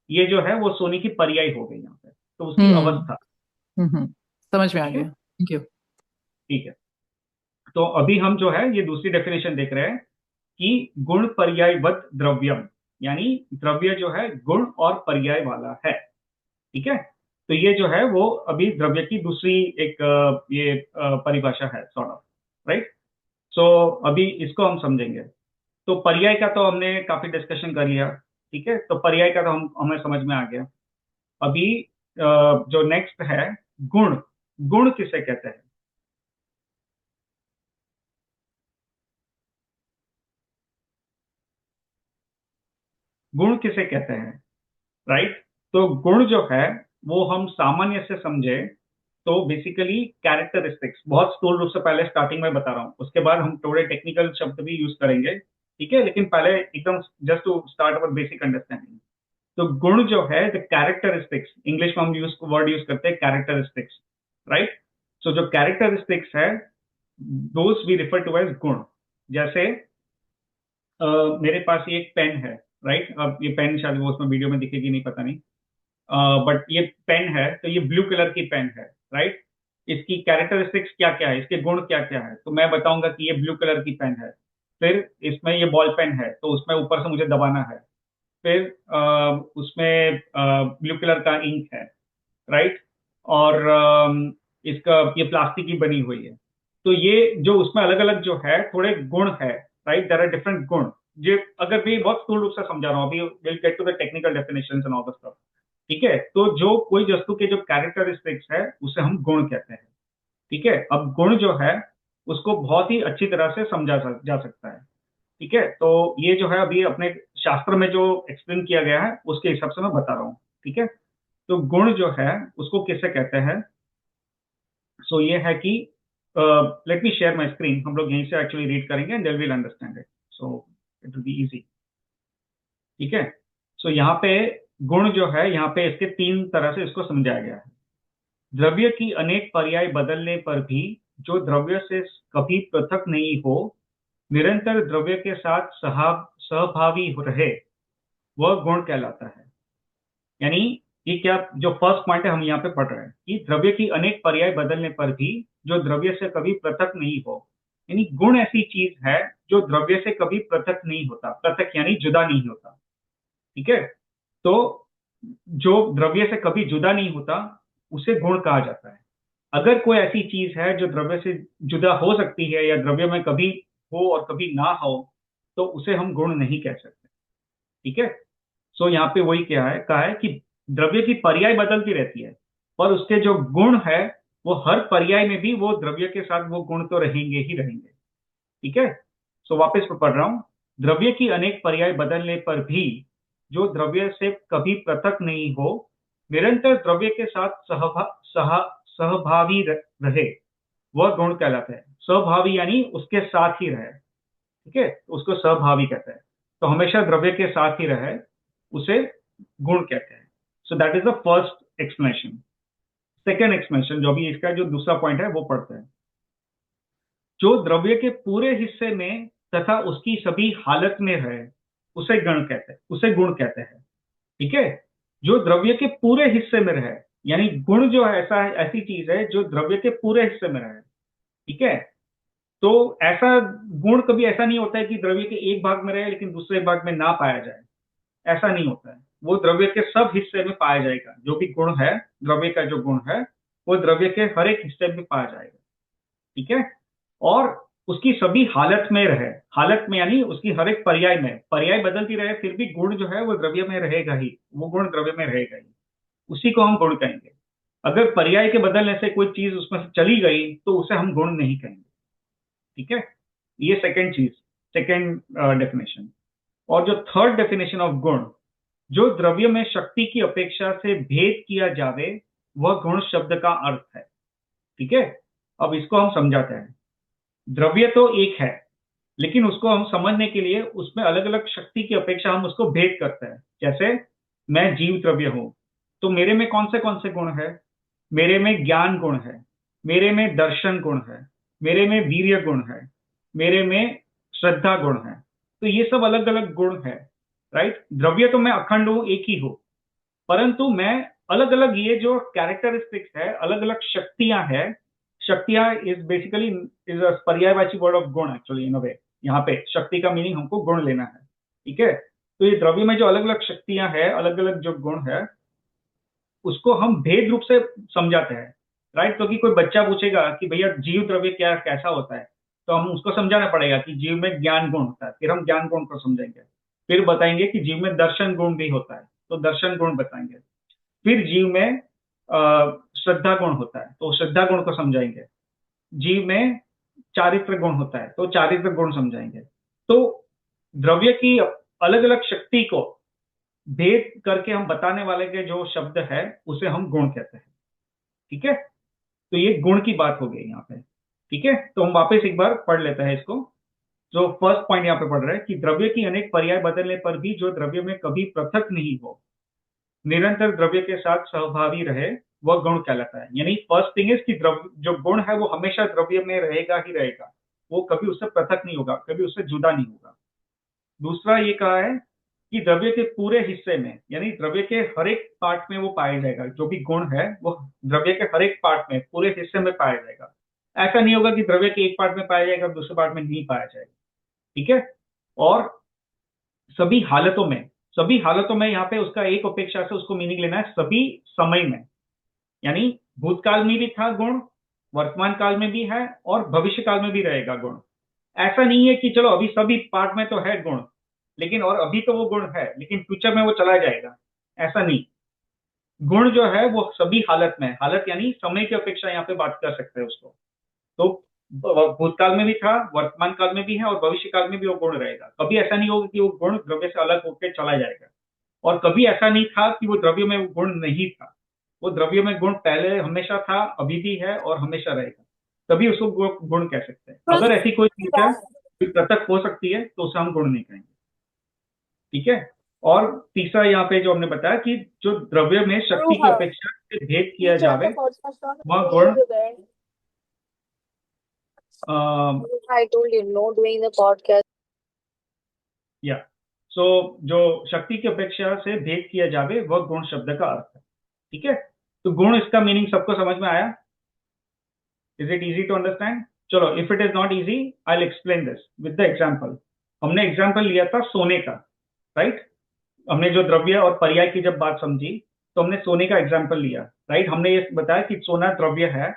ये जो है वो सोने की पर्याय हो गई यहाँ पे, तो उसकी अवस्था। समझ में आ ठीक है, गया, थैंक यू। ठीक है। तो अभी हम जो है ये दूसरी डेफिनेशन देख रहे हैं कि गुण पर्यायवत द्रव्यम, यानी द्रव्य जो है गुण और पर्याय वाला है। ठीक है, तो ये जो है वो अभी द्रव्य की दूसरी एक ये परिभाषा है सॉर्ट ऑफ, राइट। सो अभी इसको हम समझेंगे। तो पर्याय का तो हमने काफी डिस्कशन कर लिया। ठीक है, तो पर्याय का तो हमें समझ में आ गया। अभी जो नेक्स्ट है, गुण। गुण किसे कहते हैं, गुण किसे कहते हैं, राइट। तो गुण जो है वो हम सामान्य से समझे तो बेसिकली कैरेक्टरिस्टिक्स, बहुत स्थूल रूप से पहले स्टार्टिंग में बता रहा हूँ, उसके बाद हम थोड़े टेक्निकल शब्द भी यूज करेंगे। ठीक है, लेकिन पहले एकदम just to start our basic understanding. तो गुण जो है द कैरेक्टरिस्टिक्स, इंग्लिश में हम वर्ड यूज करते हैं कैरेक्टरिस्टिक्स, राइट। सो जो कैरेक्टरिस्टिक्स है those we refer to as guna. जैसे मेरे पास ये एक पेन है, राइट। अब ये पेन शायद वो उसमें वीडियो में दिखेगी नहीं, पता नहीं, बट ये पेन है, तो ये ब्लू कलर की पेन है, राइट। इसकी कैरेक्टरिस्टिक्स क्या क्या है, इसके गुण क्या क्या है। तो मैं बताऊंगा कि ये ब्लू कलर की पेन है, फिर इसमें ये बॉल पेन है तो उसमें ऊपर से मुझे दबाना है, फिर उसमें ब्लू कलर का इंक है, राइट। और इसका ये प्लास्टिक की बनी हुई है। तो ये जो उसमें अलग अलग जो है थोड़े गुण है, राइट, देयर आर डिफरेंट गुण। ये अगर मैं बहुत स्थूल रूप से समझा रहा हूँ, अभी will get to the technical definitions and all the stuff. ठीक है, तो जो कोई वस्तु के जो कैरेक्टरिस्टिक्स है उसे हम गुण कहते हैं। ठीक है, अब गुण जो है उसको बहुत ही अच्छी तरह से समझा जा सकता है। ठीक है, तो ये जो है अभी अपने शास्त्र में जो एक्सप्लेन किया गया है उसके हिसाब से मैं बता रहा हूँ। ठीक है, तो गुण जो है उसको किससे कहते हैं। सो ये है कि let me share my screen, हम लोग यहीं से एक्चुअली रीड करेंगे and they will understand it, so it will be easy. ठीक है, सो यहाँ पे गुण जो है, यहाँ पे इसके तीन तरह से इसको समझाया गया है। द्रव्य की अनेक पर्याय बदलने पर भी जो द्रव्य से कभी पृथक नहीं हो, निरंतर द्रव्य के साथ सहभावी रहे, वह गुण कहलाता है। यानी ये क्या, जो फर्स्ट पॉइंट है हम यहाँ पे पढ़ रहे हैं कि द्रव्य की अनेक पर्याय बदलने पर भी जो द्रव्य से कभी पृथक नहीं हो, यानी गुण ऐसी चीज है जो द्रव्य से कभी पृथक नहीं होता, पृथक यानी जुदा नहीं होता। ठीक है, तो जो द्रव्य से कभी जुदा नहीं होता उसे गुण कहा जाता है। अगर कोई ऐसी चीज है जो द्रव्य से जुदा हो सकती है या द्रव्य में कभी हो और कभी ना हो, तो उसे हम गुण नहीं कह सकते। ठीक है, सो यहाँ पे वही क्या है, कहा है कि द्रव्य की पर्याय बदलती रहती है, पर उसके जो गुण है वो हर पर्याय में भी वो द्रव्य के साथ वो गुण तो रहेंगे ही रहेंगे। ठीक है, सो वापस मैं पढ़ रहा हूं। द्रव्य की अनेक पर्याय बदलने पर भी जो द्रव्य से कभी पृथक नहीं हो, निरंतर द्रव्य के साथ सहभावी रहे, वह गुण कहलाता है। सहभावी यानी उसके साथ ही रहे। ठीक है, उसको सहभावी कहते हैं। तो हमेशा द्रव्य के साथ ही रहे, उसे गुण कहते हैं। सो that is the first explanation. Second explanation जो भी इसका जो दूसरा पॉइंट है वो पढ़ते हैं। जो द्रव्य के पूरे हिस्से में तथा उसकी सभी हालत में रहे, उसे गुण कहते हैं, उसे गुण कहते हैं। ठीक है, जो द्रव्य के पूरे हिस्से में रहे, यानी गुण जो है ऐसी चीज है जो द्रव्य के पूरे हिस्से में रहे। ठीक है, तो ऐसा गुण कभी ऐसा नहीं होता है कि द्रव्य के एक भाग में रहे लेकिन दूसरे भाग में ना पाया जाए, ऐसा नहीं होता है। वो द्रव्य के सब हिस्से में पाया जाएगा। जो भी गुण है, द्रव्य का जो गुण है वो द्रव्य के हर एक हिस्से में पाया जाएगा। ठीक है, और उसकी सभी हालत में रहे, हालत में यानी उसकी हर एक पर्याय में, पर्याय बदलती रहे फिर भी गुण जो है वो द्रव्य में रहेगा ही, वो गुण द्रव्य में रहेगा ही, उसी को हम गुण कहेंगे। अगर पर्याय के बदलने से कोई चीज उसमें से चली गई तो उसे हम गुण नहीं कहेंगे। ठीक है, ये सेकेंड चीज, सेकेंड डेफिनेशन। और जो थर्ड डेफिनेशन ऑफ गुण, जो द्रव्य में शक्ति की अपेक्षा से भेद किया जावे, वह गुण शब्द का अर्थ है। ठीक है, अब इसको हम समझाते हैं। द्रव्य तो एक है, लेकिन उसको हम समझने के लिए उसमें अलग अलग शक्ति की अपेक्षा हम उसको भेद करते हैं। जैसे मैं जीव द्रव्य हूं, तो मेरे में कौन से गुण है, मेरे में ज्ञान गुण है, मेरे में दर्शन गुण है, मेरे में वीर्य गुण है, मेरे में श्रद्धा गुण है। तो ये सब अलग अलग गुण है, राइट। द्रव्य तो मैं अखंड हूं, एक ही हूं, परंतु मैं अलग अलग ये जो कैरेक्टरिस्टिक्स है, अलग अलग शक्तियां हैं। शक्तियां इज बेसिकली इज अ पर्यायवाची वर्ड ऑफ गुण एक्चुअली इन अ वे। यहाँ पे शक्ति का मीनिंग हमको गुण लेना है। ठीक है, तो ये द्रव्य में जो अलग अलग शक्तियां हैं, अलग अलग जो गुण है, उसको हम भेद रूप से समझाते हैं, राइट। क्योंकि कोई बच्चा पूछेगा कि भैया जीव द्रव्य क्या कैसा होता है, तो हम उसको समझाना पड़ेगा कि जीव में ज्ञान गुण होता है, फिर हम ज्ञान गुण को समझेंगे। फिर बताएंगे कि जीव में दर्शन गुण भी होता है, तो दर्शन गुण बताएंगे। फिर जीव में श्रद्धा गुण होता है, तो श्रद्धा गुण को समझाएंगे। जीव में चारित्र गुण होता है, तो चारित्र गुण समझाएंगे। तो द्रव्य की अलग अलग शक्ति को भेद करके हम बताने वाले के जो शब्द है उसे हम गुण कहते हैं। ठीक है, तो ये गुण की बात हो गई यहाँ पे। ठीक है, तो हम वापस एक बार पढ़ लेते हैं इसको। जो फर्स्ट पॉइंट यहाँ पे पढ़ रहे हैं कि द्रव्य की अनेक पर्याय बदलने पर भी जो द्रव्य में कभी पृथक नहीं हो, निरंतर द्रव्य के साथ सहभावी रहे, वह गुण कहलाता है। यानी फर्स्ट थिंग इज कि द्रव्य जो गुण है वो हमेशा द्रव्य में रहेगा ही रहेगा, वो कभी उससे पृथक नहीं होगा, कभी उससे जुदा नहीं होगा। दूसरा ये कहा है कि द्रव्य के पूरे हिस्से में, यानी द्रव्य के हर एक पार्ट में वो पाया जाएगा, जो भी गुण है वो द्रव्य के हर एक पार्ट में, पूरे हिस्से में पाया जाएगा। ऐसा नहीं होगा कि द्रव्य के एक पार्ट में पाया जाएगा और दूसरे पार्ट में नहीं पाया जाएगा। ठीक है। और सभी हालतों में, सभी हालतों में यहाँ पे उसका एक अपेक्षा से उसको मीनिंग लेना है, सभी समय में, यानी भूतकाल में भी था गुण, वर्तमान काल में भी है और भविष्य काल में भी रहेगा गुण। ऐसा नहीं है कि चलो अभी सभी पार्ट में तो है गुण, लेकिन और अभी तो वो गुण है लेकिन फ्यूचर में वो चला जाएगा, ऐसा नहीं। गुण जो है वो सभी हालत में, हालत यानी समय की अपेक्षा यहाँ पे बात कर सकते हैं उसको। तो भूतकाल में भी था, वर्तमान काल में भी है और भविष्य काल में भी वो गुण रहेगा। कभी ऐसा नहीं होगा कि वो गुण द्रव्य से अलग होकर चला जाएगा, और कभी ऐसा नहीं था कि वो द्रव्य में गुण नहीं था। वो द्रव्य में गुण पहले हमेशा था, अभी भी है और हमेशा रहेगा, तभी उसको गुण कह सकते हैं। अगर ऐसी कोई चीज है जो पृथक हो सकती है तो उसे हम गुण नहीं कहेंगे। ठीक है। और तीसरा यहाँ पे जो हमने बताया कि जो द्रव्य में शक्ति की अपेक्षा से भेद किया जावे वह गुण I told you no doing the podcast. या सो जो शक्ति की अपेक्षा से भेद किया जावे वह गुण शब्द का अर्थ है। ठीक है। तो गुण, इसका मीनिंग सबको समझ में आया? Is it easy to understand? चलो, if it is not easy I will explain this with the example. हमने एग्जांपल लिया था सोने का, राइट? हमने जो द्रव्य और पर्याय की जब बात समझी तो हमने सोने का एग्जांपल लिया, राइट? हमने ये बताया कि सोना द्रव्य है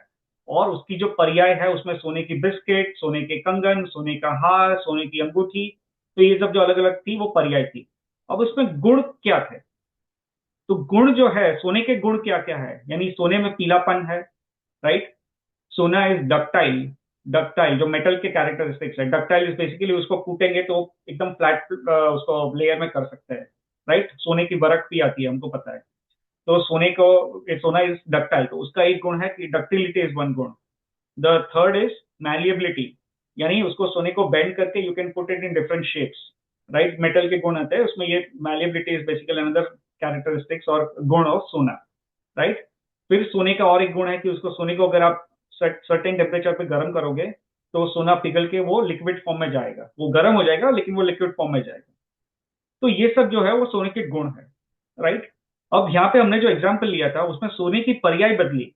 और उसकी जो पर्याय है उसमें सोने की बिस्किट, सोने के कंगन, सोने का हार, सोने की अंगूठी, तो ये सब जो अलग अलग थी वो पर्याय थी। अब उसमें गुण क्या थे? तो गुण जो है, सोने के गुण क्या क्या है, यानी सोने में पीलापन है, राइट? सोना इज डक्टाइल, डक्टाइल जो मेटल के कैरेक्टरिस्टिक्स है। डक्टाइल इज बेसिकली उसको कूटेंगे तो एकदम फ्लैट उसको लेयर में कर सकते हैं, राइट? सोने की बरक भी आती है, हमको पता है। तो सोने को, सोना इज डक्टाइल, तो उसका एक गुण है कि डक्टिलिटी इज वन गुण। द थर्ड इज मैलिएबिलिटी, यानी उसको सोने को बेंड करके you can put it in different shapes, right? Metal के गुण आते हैं उसमें, ये malleability is basically another characteristics और गुण ऑफ सोना, राइट? फिर सोने का और एक गुण है कि उसको, सोने को अगर आप सर्टेन टेम्परेचर पे गर्म करोगे तो सोना पिघल के वो लिक्विड फॉर्म में जाएगा, वो गर्म हो जाएगा लेकिन वो लिक्विड फॉर्म में जाएगा। तो ये सब जो है वो सोने के गुण है, राइट? अब यहाँ पे हमने जो एग्जाम्पल लिया था उसमें सोने की पर्याय बदली,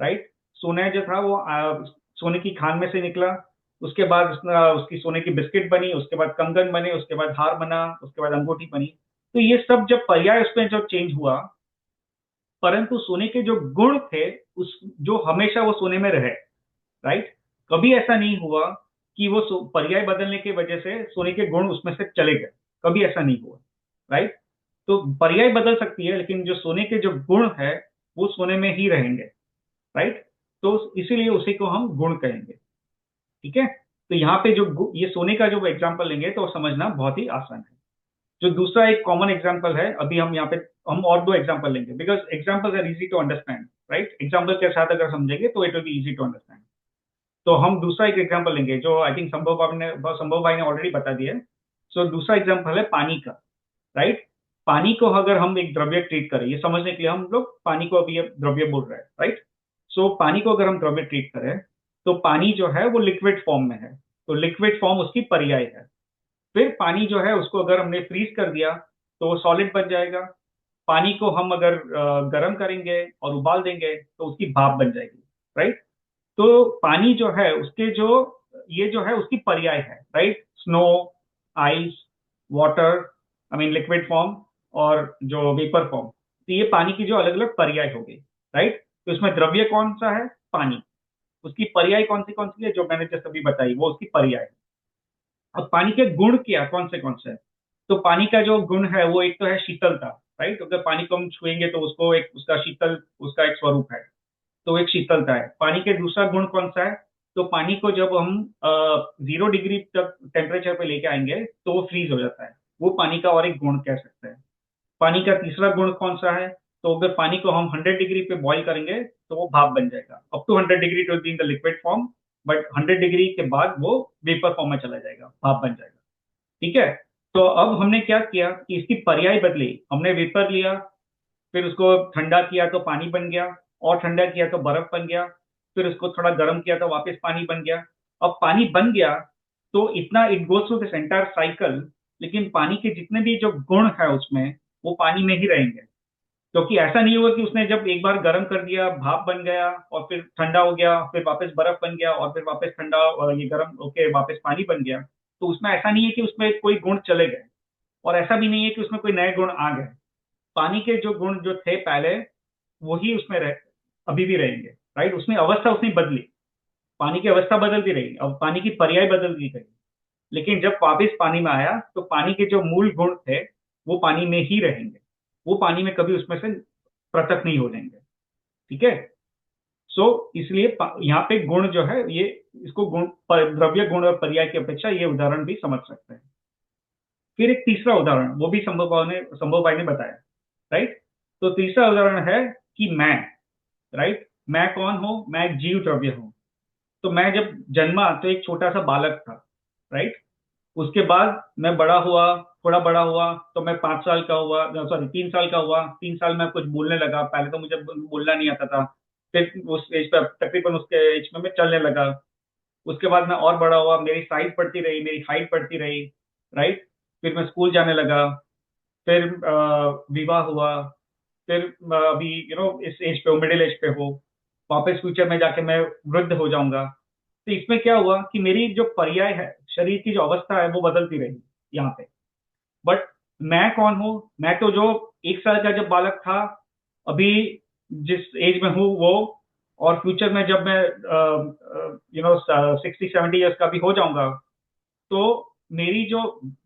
राइट? सोना जो था वो सोने की खान में से निकला, उसके बाद उसकी सोने की बिस्किट बनी, उसके बाद कंगन बने, उसके बाद हार बना, उसके बाद अंगूठी बनी। तो ये सब जब पर्याय उसमें जब चेंज हुआ, परंतु सोने के जो गुण थे उस, जो हमेशा वो सोने में रहे, राइट? कभी ऐसा नहीं हुआ कि वो पर्याय बदलने की वजह से सोने के गुण उसमें से चले गए, कभी ऐसा नहीं हुआ, राइट? तो पर्याय बदल सकती है लेकिन जो सोने के जो गुण है वो सोने में ही रहेंगे, राइट? तो इसीलिए उसी को हम गुण कहेंगे। ठीक है। तो यहाँ पे जो ये सोने का जो एग्जाम्पल लेंगे तो समझना बहुत ही आसान है। जो दूसरा एक कॉमन एग्जाम्पल है, अभी हम यहाँ पे हम और दो एग्जाम्पल लेंगे, because examples are easy to understand, right? Example के साथ अगर समझेंगे तो it will be easy to understand. तो हम दूसरा एक एग्जाम्पल लेंगे जो आई थिंक संभव भाई ने ऑलरेडी बता दिया है। सो दूसरा एग्जाम्पल है पानी का, राइट? पानी को अगर हम एक द्रव्य ट्रीट करें, ये समझने के लिए हम लोग पानी को अभी द्रव्य बोल रहे हैं, राइट? सो पानी को अगर हम द्रव्य ट्रीट करें तो पानी जो है वो लिक्विड फॉर्म में है, तो लिक्विड फॉर्म उसकी पर्याय है। फिर पानी जो है उसको अगर हमने फ्रीज कर दिया तो वो सॉलिड बन जाएगा। पानी को हम अगर गर्म करेंगे और उबाल देंगे तो उसकी भाप बन जाएगी, राइट? तो पानी जो है उसके जो, ये जो है उसकी पर्याय है, right? Snow, ice, water, I mean liquid form, और जो वेपर फॉर्म, तो ये पानी की जो अलग अलग पर्याय हो गई, राइट? तो इसमें द्रव्य कौन सा है? पानी। उसकी पर्याय कौन सी है? जो मैंने जैसे अभी बताई वो उसकी पर्याय है। अब पानी के गुण क्या कौन से? तो पानी का जो गुण है वो एक तो है शीतलता, राइट? अगर पानी को हम छुएंगे तो उसको एक, उसका शीतल, उसका एक स्वरूप है, तो एक शीतलता है। पानी के दूसरा गुण कौन सा है? तो पानी को जब हम 0 डिग्री तक टेम्परेचर पे लेके आएंगे तो वो फ्रीज हो जाता है, वो पानी का और एक गुण कह सकते हैं। पानी का तीसरा गुण कौन सा है? तो अगर पानी को हम 100 डिग्री पे बॉईल करेंगे तो वो भाप बन जाएगा। Up to 100 degree to be in the liquid form, but 100 degree के बाद वो वेपर फॉर्म में चला जाएगा, भाप बन जाएगा। ठीक है। तो अब हमने क्या किया कि इसकी पर्याय बदली, हमने वेपर लिया, फिर उसको ठंडा किया तो पानी बन गया, और ठंडा किया तो बर्फ बन गया, फिर उसको थोड़ा गर्म किया तो वापस पानी बन गया। अब पानी बन गया तो इतना, it goes through this entire cycle लेकिन पानी के जितने भी जो गुण है उसमें वो पानी में ही रहेंगे। क्योंकि ऐसा नहीं हुआ कि उसने जब एक बार गर्म कर दिया भाप बन गया और फिर ठंडा हो गया, फिर वापस बर्फ बन गया और फिर वापस ठंडा ये गर्म होके वापस पानी बन गया। तो उसमें ऐसा नहीं है कि उसमें कोई गुण चले गए और ऐसा भी नहीं है कि उसमें कोई नए गुण आ गए। पानी के जो गुण जो थे पहले वही उसमें अभी भी रहेंगे, राइट। उसमें अवस्था उसने बदली, पानी की अवस्था बदलती रही, अब पानी की पर्याय बदलती गई, लेकिन जब वापिस पानी में आया तो पानी के जो मूल गुण थे वो पानी में ही रहेंगे, वो पानी में कभी उसमें से पृथक नहीं हो जाएंगे। ठीक है। सो इसलिए यहाँ पे गुण जो है ये इसको गुण द्रव्य गुण और पर्याय की अपेक्षा ये उदाहरण भी समझ सकते हैं। फिर एक तीसरा उदाहरण वो भी संभव भाई ने बताया, राइट। तो तीसरा उदाहरण है कि मैं, राइट, मैं कौन हूं? मैं एक जीव द्रव्य हूं। तो मैं जब जन्मा तो एक छोटा सा बालक था, राइट। उसके बाद मैं बड़ा हुआ, थोड़ा बड़ा हुआ तो मैं 5 साल का हुआ, सॉरी 3 साल का हुआ। 3 साल में कुछ बोलने लगा, पहले तो मुझे बोलना नहीं आता था। फिर उस एज पे तकरीबन उसके एज में मैं चलने लगा। उसके बाद मैं और बड़ा हुआ, मेरी साइज बढ़ती रही, मेरी हाइट बढ़ती रही, राइट। फिर मैं स्कूल जाने लगा, फिर विवाह हुआ, फिर अभी इस एज पे हो, मिडिल एज पे हो, वापस फ्यूचर में जाके मैं वृद्ध हो जाऊंगा। तो इसमें क्या हुआ कि मेरी जो पर्याय है, शरीर की जो अवस्था है वो बदलती रही यहाँ पे। बट मैं कौन हूँ? मैं तो जो 1 साल का जब बालक था, अभी जिस एज में हूँ वो, और फ्यूचर में जब मैं 60-70 ईयर्स का भी हो जाऊंगा तो मेरी जो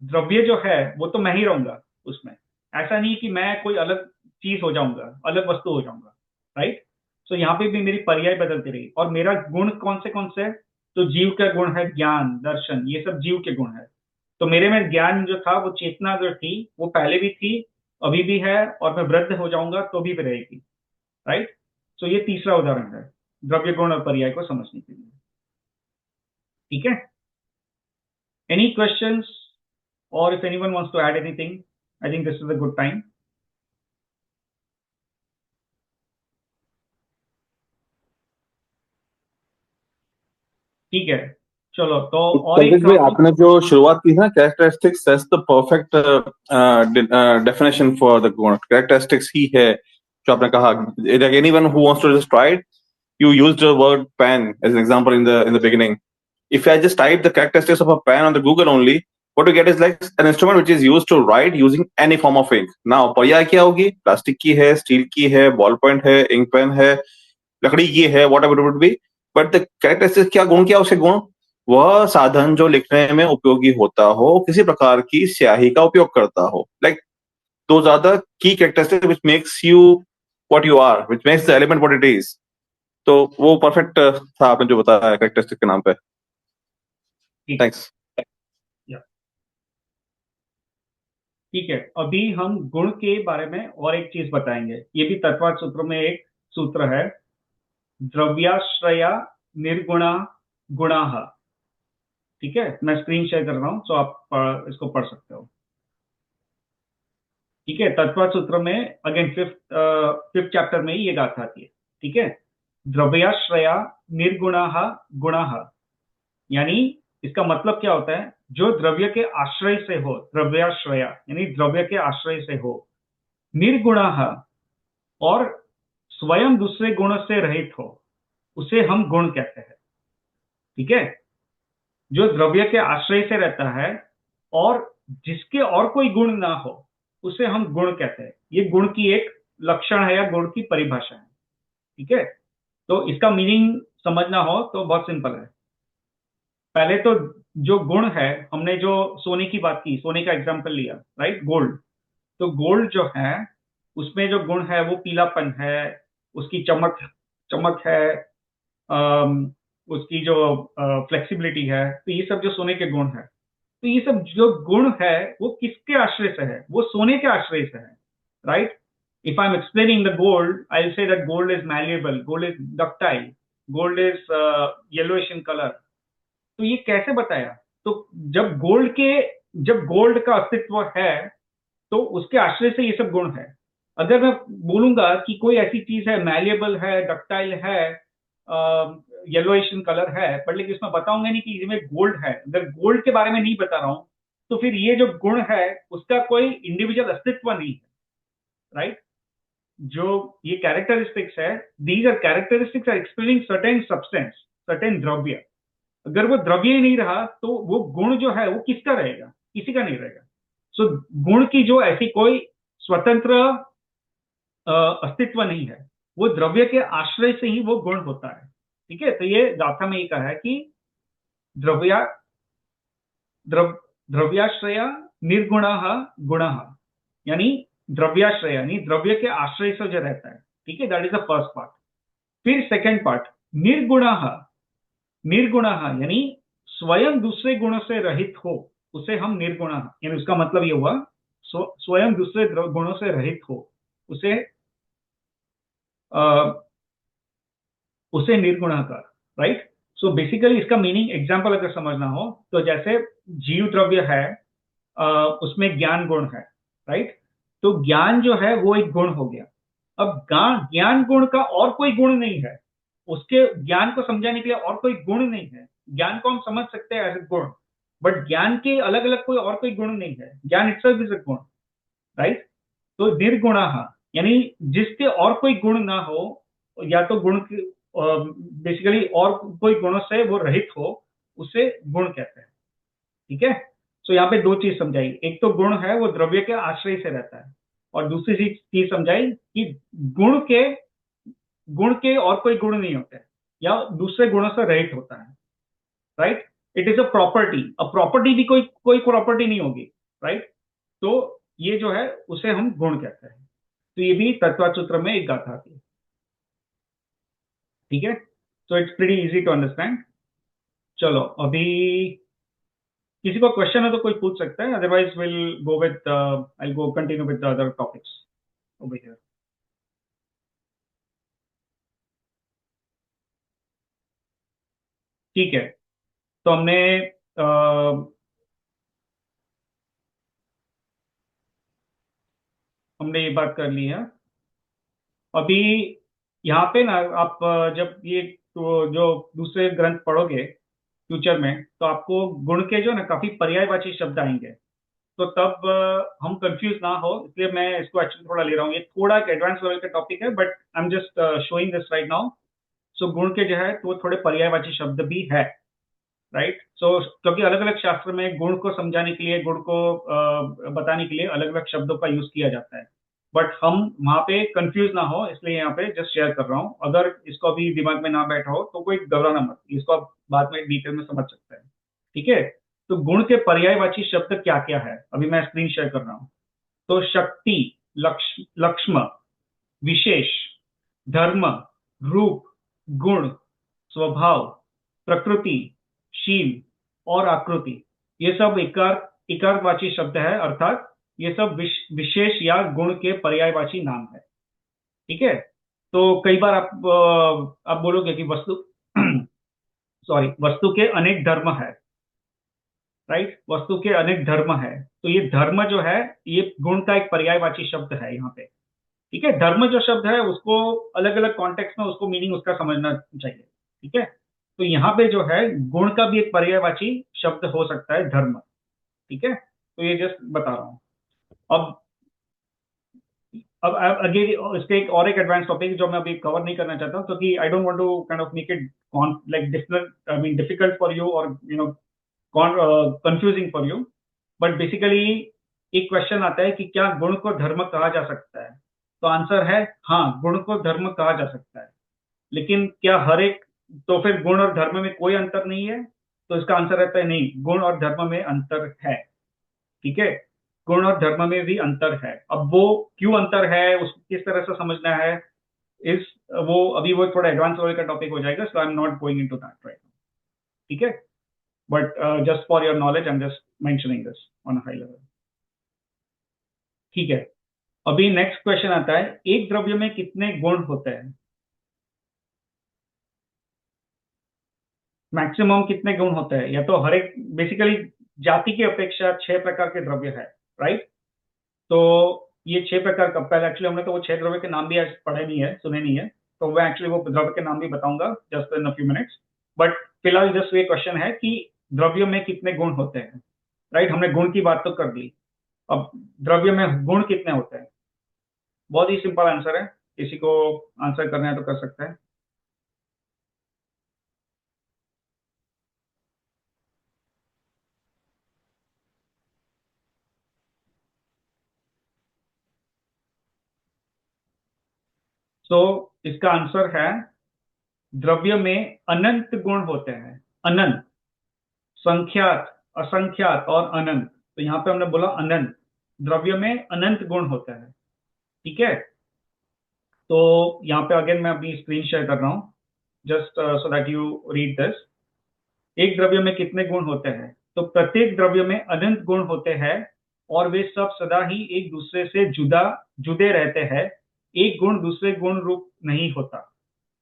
द्रव्य जो है वो तो मैं ही रहूंगा उसमें। ऐसा नहीं कि मैं कोई अलग चीज हो जाऊंगा, अलग वस्तु हो जाऊंगा, राइट। सो यहाँ पे भी मेरी पर्याय बदलती रही। और मेरा गुण कौन से? तो जीव का गुण है ज्ञान, दर्शन, ये सब जीव के गुण है। तो मेरे में ज्ञान जो था, वो चेतना जो थी वो पहले भी थी, अभी भी है, और मैं वृद्ध हो जाऊंगा तो भी रहेगी, राइट। सो ये तीसरा उदाहरण है द्रव्य गुण और पर्याय को समझने के लिए। ठीक है। Any questions, or if anyone wants to add anything, I think this is a good time. ठीक है, चलो तो और एक पंकज भाई, आपने जो शुरुआत की ना characteristics, that's the perfect definition for the गुण। कैरेक्टरिस्टिक्स ही है जो आपने कहा। like anyone who wants to just try it, you used the word pen as an example in the beginning. If I just type the characteristics of a pen on the Google only, what you get is like an instrument which is used to write using any form of ink. Now पर्याय क्या होगी? Plastic की है, steel की है, ball point है, ink pen है, लकड़ी की है, whatever it would be. But the characteristics, क्या गुण, क्या उसके गुण? वह साधन जो लिखने में उपयोगी होता हो, किसी प्रकार की स्याही का उपयोग करता हो। Like those are the key characteristics which makes you what you are, which makes the element what it is. तो वो परफेक्ट था आपने जो बताया कैरेक्टरिस्टिक के नाम पे। थैंक्स। ठीक है, अभी हम गुण के बारे में और एक चीज बताएंगे। ये भी तत्वार्थ सूत्र में एक सूत्र है, द्रव्याश्रया निर्गुणा गुणाः। ठीक है, मैं स्क्रीन शेयर कर रहा हूं तो आप इसको पढ़ सकते हो। ठीक है, तत्वार्थ सूत्र में अगेन फिफ्थ चैप्टर में ही ये गाथा आती है। ठीक है, द्रव्याश्रया निर्गुणाः गुणाः, यानी इसका मतलब क्या होता है? जो द्रव्य के आश्रय से हो, द्रव्याश्रया यानी द्रव्य के आश्रय से हो, निर्गुणाः और स्वयं दूसरे गुण से रहित हो, उसे हम गुण कहते हैं। ठीक है, जो द्रव्य के आश्रय से रहता है और जिसके और कोई गुण ना हो, उसे हम गुण कहते हैं। ये गुण की एक लक्षण है या गुण की परिभाषा है। ठीक है, तो इसका मीनिंग समझना हो तो बहुत सिंपल है। पहले तो जो गुण है, हमने जो सोने की बात की, सोने का एग्जांपल लिया, राइट, गोल्ड। तो गोल्ड जो है उसमें जो गुण है वो पीलापन है, उसकी चमक चमक है, उसकी जो फ्लेक्सिबिलिटी है। तो ये सब जो सोने के गुण है, तो ये सब जो गुण है वो किसके आश्रय से है? वो सोने के आश्रय से है, right. If I am explaining the gold, I will say that gold is malleable, gold is ductile, gold is yellowish in colour. तो ये कैसे बताया? तो जब गोल्ड का अस्तित्व है तो उसके आश्रय से ये सब गुण है। अगर मैं बोलूंगा कि कोई ऐसी चीज है, मैलिएबल है, डक्टाइल है, येलोइश इन कलर है, पर लेकिन इसमें बताऊंगा नहीं कि इसमें गोल्ड है, अगर गोल्ड के बारे में नहीं बता रहा हूं, तो फिर ये जो गुण है उसका कोई इंडिविजुअल अस्तित्व नहीं है, राइट? जो ये कैरेक्टरिस्टिक्स है, these are characteristics are explaining certain substance, certain dravya. अगर वो द्रव्य ही नहीं रहा तो वो गुण जो है वो किसका रहेगा? किसी का नहीं रहेगा। सो गुण की जो ऐसी कोई स्वतंत्र अस्तित्व नहीं है, वो द्रव्य के आश्रय से ही वो गुण होता है। ठीक है, तो ये गाथा में ये कहा है कि द्रव्या द्रव्याश्रय निर्गुण गुण, यानी द्रव्याश्रय यानी द्रव्य के आश्रय से जो रहता है। ठीक है, that is the first part. फिर सेकेंड पार्ट निर्गुण, निर्गुण यानी स्वयं दूसरे गुणों से रहित हो, उसे हम निर्गुण, यानी उसका मतलब ये हुआ स्वयं दूसरे गुणों से रहित हो, उसे निर्गुण कर, राइट? सो बेसिकली इसका मीनिंग एग्जाम्पल अगर समझना हो तो जैसे जीव द्रव्य है, उसमें ज्ञान गुण है, राइट? तो ज्ञान जो है वो एक गुण हो गया। अब ज्ञान गुण का और कोई गुण नहीं है, उसके ज्ञान को समझाने के लिए और कोई गुण नहीं है। ज्ञान को हम समझ सकते हैं एज ए गुण, बट ज्ञान के अलग अलग कोई और कोई गुण नहीं है। ज्ञान इटसेल्फ इज अ गुण, राइट? तो निर्गुण यानी जिसके और कोई गुण ना हो, या तो गुण बेसिकली और कोई गुणों से वो रहित हो, उसे गुण कहते हैं। ठीक है, तो यहाँ पे दो चीज समझाई, एक तो गुण है वो द्रव्य के आश्रय से रहता है, और दूसरी चीज समझाई कि गुण के और कोई गुण नहीं होते या दूसरे गुणों से रहित होता है, right? It is a property भी कोई प्रॉपर्टी नहीं होगी, राइट? तो ये जो है उसे हम गुण कहते हैं। तो ये भी तत्वसूत्र में एक गाथा थी। ठीक है, so it's pretty easy to understand. चलो, अभी किसी को क्वेश्चन है तो कोई पूछ सकता है, otherwise will go with I go continue with the other topics over here. ठीक है, तो हमने ये बात कर ली है। अभी यहाँ पे ना आप जब ये तो जो दूसरे ग्रंथ पढ़ोगे फ्यूचर में, तो आपको गुण के जो ना काफी पर्यायवाची शब्द आएंगे, तो तब हम कंफ्यूज ना हो, इसलिए मैं इसको एक्चुअली थोड़ा ले रहा हूँ। ये थोड़ा एक एडवांस लेवल का टॉपिक है, but I am just showing this right now. So गुण के जो है तो थोड़े पर्यायवाची शब्द भी है, राइट? सो क्योंकि अलग अलग शास्त्र में गुण को समझाने के लिए, गुण को बताने के लिए अलग अलग शब्दों का यूज किया जाता है, बट हम वहां पे कंफ्यूज ना हो, इसलिए यहाँ पे जस्ट शेयर कर रहा हूँ। अगर इसको अभी दिमाग में ना बैठा हो तो कोई घबराना मत, इसको आप बाद में डिटेल में समझ सकते हैं। ठीक है, तो गुण के पर्यायवाची शब्द क्या क्या है, अभी मैं स्क्रीन शेयर कर रहा हूँ। तो शक्ति, लक्ष्म, विशेष, धर्म, रूप, गुण, स्वभाव, प्रकृति, शील और आकृति, ये सब इकारवाची शब्द है, अर्थात ये सब विशेष या गुण के पर्यायवाची नाम है। ठीक है, तो कई बार आप बोलोगे कि वस्तु वस्तु के अनेक धर्म है, राइट? वस्तु के अनेक धर्म है, तो ये धर्म जो है ये गुण का एक पर्यायवाची शब्द है यहाँ पे। ठीक है, धर्म जो शब्द है उसको अलग अलग कॉन्टेक्स्ट में उसको मीनिंग उसका समझना चाहिए। ठीक है, तो यहाँ पे जो है गुण का भी एक पर्यायवाची शब्द हो सकता है धर्म। ठीक है, तो ये जस्ट बता रहा हूँ। अब अगेन इसके एक एडवांस टॉपिक जो मैं अभी कवर नहीं करना चाहता हूँ, क्योंकि I don't want to kind of make it like difficult for you, और confusing for you. But basically एक क्वेश्चन आता है कि क्या गुण को धर्म कहा जा सकता है? तो आंसर है हाँ, गुण को धर्म कहा जा सकता है। लेकिन क्या हर एक, तो फिर गुण और धर्म में कोई अंतर नहीं है? तो इसका आंसर रहता है नहीं, गुण और धर्म में अंतर है। ठीक है, गुण और धर्म में भी अंतर है। अब वो क्यों अंतर है, उसको किस तरह से समझना है, वो थोड़ा एडवांस लेवल का टॉपिक हो जाएगा, so I am not going into that right. ठीक है, but just for your knowledge I am just mentioning this on high level. ठीक है, अभी नेक्स्ट क्वेश्चन आता है, एक द्रव्य में कितने गुण होते हैं? मैक्सिमम कितने गुण होते हैं? या तो हर एक, बेसिकली जाति की अपेक्षा 6 प्रकार के द्रव्य है, राइट? तो ये 6 प्रकार का, पहले एक्चुअली हमने तो वो 6 द्रव्य के नाम भी आज पढ़े नहीं है, सुने नहीं है, तो मैं एक्चुअली वो द्रव्य के नाम भी बताऊंगा just in a few minutes. But फिलहाल जस्ट ये क्वेश्चन है कि द्रव्य में कितने गुण होते हैं, राइट, हमने गुण की बात तो कर दी। अब द्रव्य में गुण कितने होते हैं? बहुत ही सिंपल आंसर है, किसी को आंसर करना है तो कर सकता है। तो इसका आंसर है, द्रव्य में अनंत गुण होते हैं। अनंत, संख्यात, असंख्यात और अनंत। तो यहाँ पे हमने बोला अनंत, द्रव्य में अनंत गुण होते हैं। ठीक है, तो यहाँ पे अगेन मैं अपनी स्क्रीन शेयर कर रहा हूँ, just so that you read this. एक द्रव्य में कितने गुण होते हैं? तो प्रत्येक द्रव्य में अनंत गुण होते हैं और वे सब सदा ही एक दूसरे से जुदे रहते हैं। एक गुण दूसरे गुण रूप नहीं होता।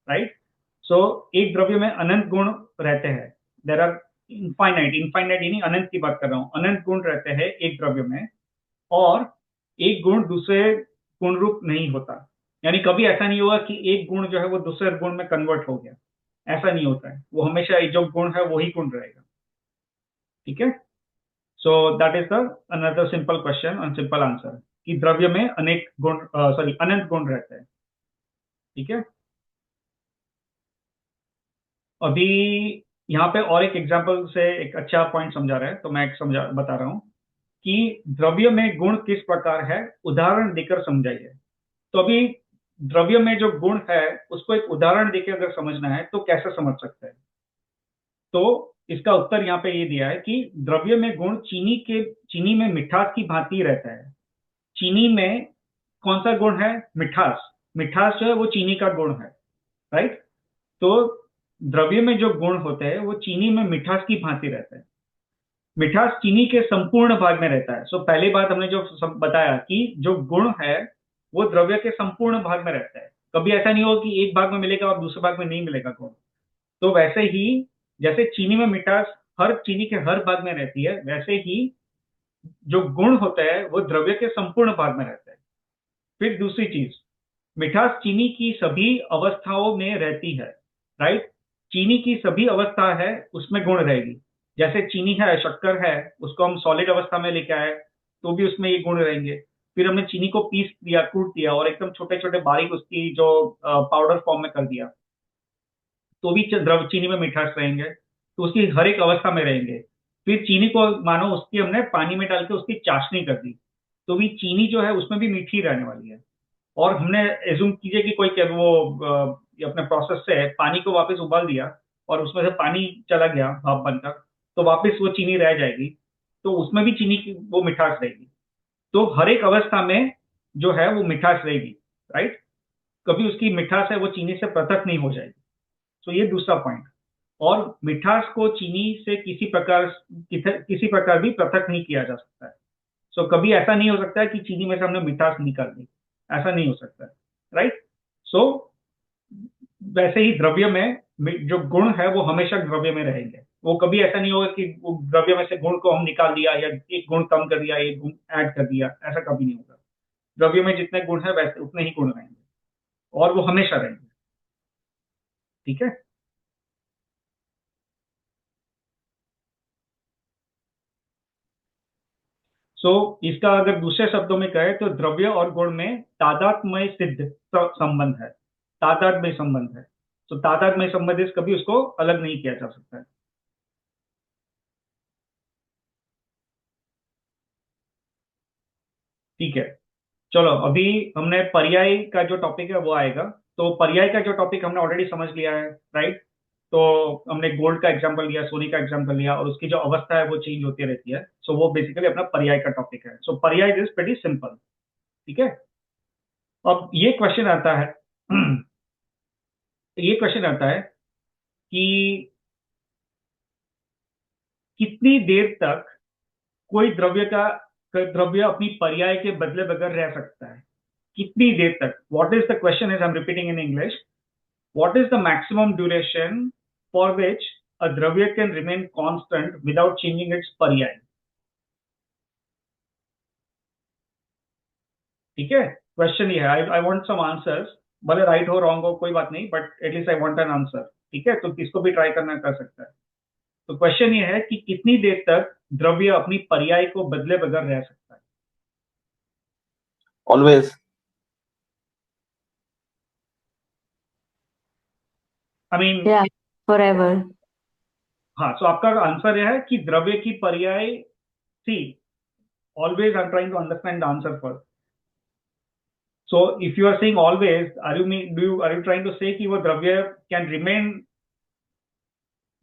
राइट, सो एक द्रव्य में अनंत गुण रहते हैं। देर आर इनफाइनाइट, इनफाइनाइट यानी अनंत की बात कर रहा हूं, अनंत गुण रहते हैं एक द्रव्य में, और एक गुण दूसरे गुण रूप नहीं होता। यानी कभी ऐसा नहीं होगा कि एक गुण जो है वो दूसरे गुण में कन्वर्ट हो गया, ऐसा नहीं होता है। वो हमेशा जो गुण है वही गुण रहेगा। ठीक है, so that is the another simple question और सिंपल आंसर, कि द्रव्य में अनेक गुण, सॉरी, अनंत गुण रहते हैं। ठीक है, अभी यहाँ पे और एक एग्जांपल से एक अच्छा पॉइंट समझा रहा है, तो मैं एक बता रहा हूँ कि द्रव्य में गुण किस प्रकार है, उदाहरण देकर समझाइए। तो अभी द्रव्य में जो गुण है उसको एक उदाहरण देकर अगर समझना है तो कैसे समझ सकते हैं? तो इसका उत्तर यहाँ पे ये दिया है कि द्रव्य में गुण चीनी में मिठास की भांति रहता है। चीनी में कौन सा गुण है? मिठास। मिठास जो है वो चीनी का गुण है। राइट, तो द्रव्य में जो गुण होते हैं वो चीनी में मिठास की भांति रहता है। मिठास चीनी के संपूर्ण भाग में रहता है। सो पहली बात हमने जो बताया कि जो गुण है वो द्रव्य के संपूर्ण भाग में रहता है। कभी ऐसा नहीं होगा कि एक भाग में मिलेगा और दूसरे भाग में नहीं मिलेगा गुण। तो वैसे ही जैसे चीनी में मिठास चीनी के हर भाग में रहती है, वैसे ही जो गुण होता है वो द्रव्य के संपूर्ण भाग में रहता है। फिर दूसरी चीज, मिठास चीनी की सभी अवस्थाओं में रहती है। राइट, चीनी की सभी अवस्था है उसमें गुण रहेगी। जैसे चीनी है, शक्कर है, उसको हम सॉलिड अवस्था में लेके आए तो भी उसमें ये गुण रहेंगे। फिर हमने चीनी को पीस दिया, कूट दिया और एकदम छोटे छोटे बारीक उसकी जो पाउडर फॉर्म में कर दिया, तो भी द्रव चीनी में मिठास रहेंगे। तो उसकी हर एक अवस्था में रहेंगे। फिर चीनी को मानो उसकी हमने पानी में डाल के उसकी चाशनी कर दी, तो भी चीनी जो है उसमें भी मीठी रहने वाली है। और हमने एज्यूम कीजिए कि कोई ये अपने प्रोसेस से पानी को वापस उबाल दिया और उसमें से पानी चला गया भाप बनकर, तो वापस वो चीनी रह जाएगी, तो उसमें भी चीनी की वो मिठास रहेगी। तो हर एक अवस्था में जो है वो मिठास रहेगी। राइट, कभी उसकी मिठास है वो चीनी से पृथक नहीं हो जाएगी। तो ये दूसरा पॉइंट। और मिठास को चीनी से किसी प्रकार भी पृथक नहीं किया जा सकता है। सो कभी ऐसा नहीं हो सकता है कि चीनी में से हमने मिठास निकाल दी, ऐसा नहीं हो सकता है। राइट, सो वैसे ही द्रव्य में जो गुण है वो हमेशा द्रव्य में रहेंगे। वो कभी ऐसा नहीं होगा कि वो द्रव्य में से गुण को हम निकाल दिया या एक गुण कम कर दिया, एक गुण ऐड कर दिया, ऐसा कभी नहीं होगा। द्रव्य में जितने गुण है वैसे उतने ही गुण रहेंगे और वो हमेशा रहेंगे। ठीक है, सो इसका अगर दूसरे शब्दों में कहें तो द्रव्य और गुण में तादात्म्य सिद्ध संबंध है। तादात्म्य संबंध है। तो तादात्म्य संबंध इस कभी उसको अलग नहीं किया जा सकता है। ठीक है, चलो अभी हमने पर्याय का जो टॉपिक है वो आएगा। तो पर्याय का जो टॉपिक हमने ऑलरेडी समझ लिया है। राइट, तो हमने गोल्ड का एग्जांपल लिया, सोने का एग्जांपल लिया और उसकी जो अवस्था है वो चेंज होती रहती है। सो वो बेसिकली अपना पर्याय का टॉपिक है। सो पर्याय इज प्रीटी सिंपल। ठीक है, अब ये क्वेश्चन आता है ये क्वेश्चन आता है कि कितनी देर तक कोई द्रव्य अपनी पर्याय के बदले बगैर रह सकता है? कितनी देर तक? What is the question is, I am repeating in English, what is the maximum duration for which a द्रव्य can remain constant without changing its पर्याय? ठीक है, क्वेश्चन ये है। आई वांट सम आंसर्स, भले राइट हो रॉन्ग हो कोई बात नहीं, but at least I want an answer. ठीक है, तो इसको भी ट्राई करना कर सकता है। तो क्वेश्चन ये है कि कितनी देर तक द्रव्य अपनी पर्याय को बदले बगैर रह सकता है? Always. I mean Yeah, forever. हाँ, सो आपका आंसर यह है कि द्रव्य की पर्याय सी always. I am trying to understand the answer first. So if you are saying always, are you trying to say कि वो द्रव्य can remain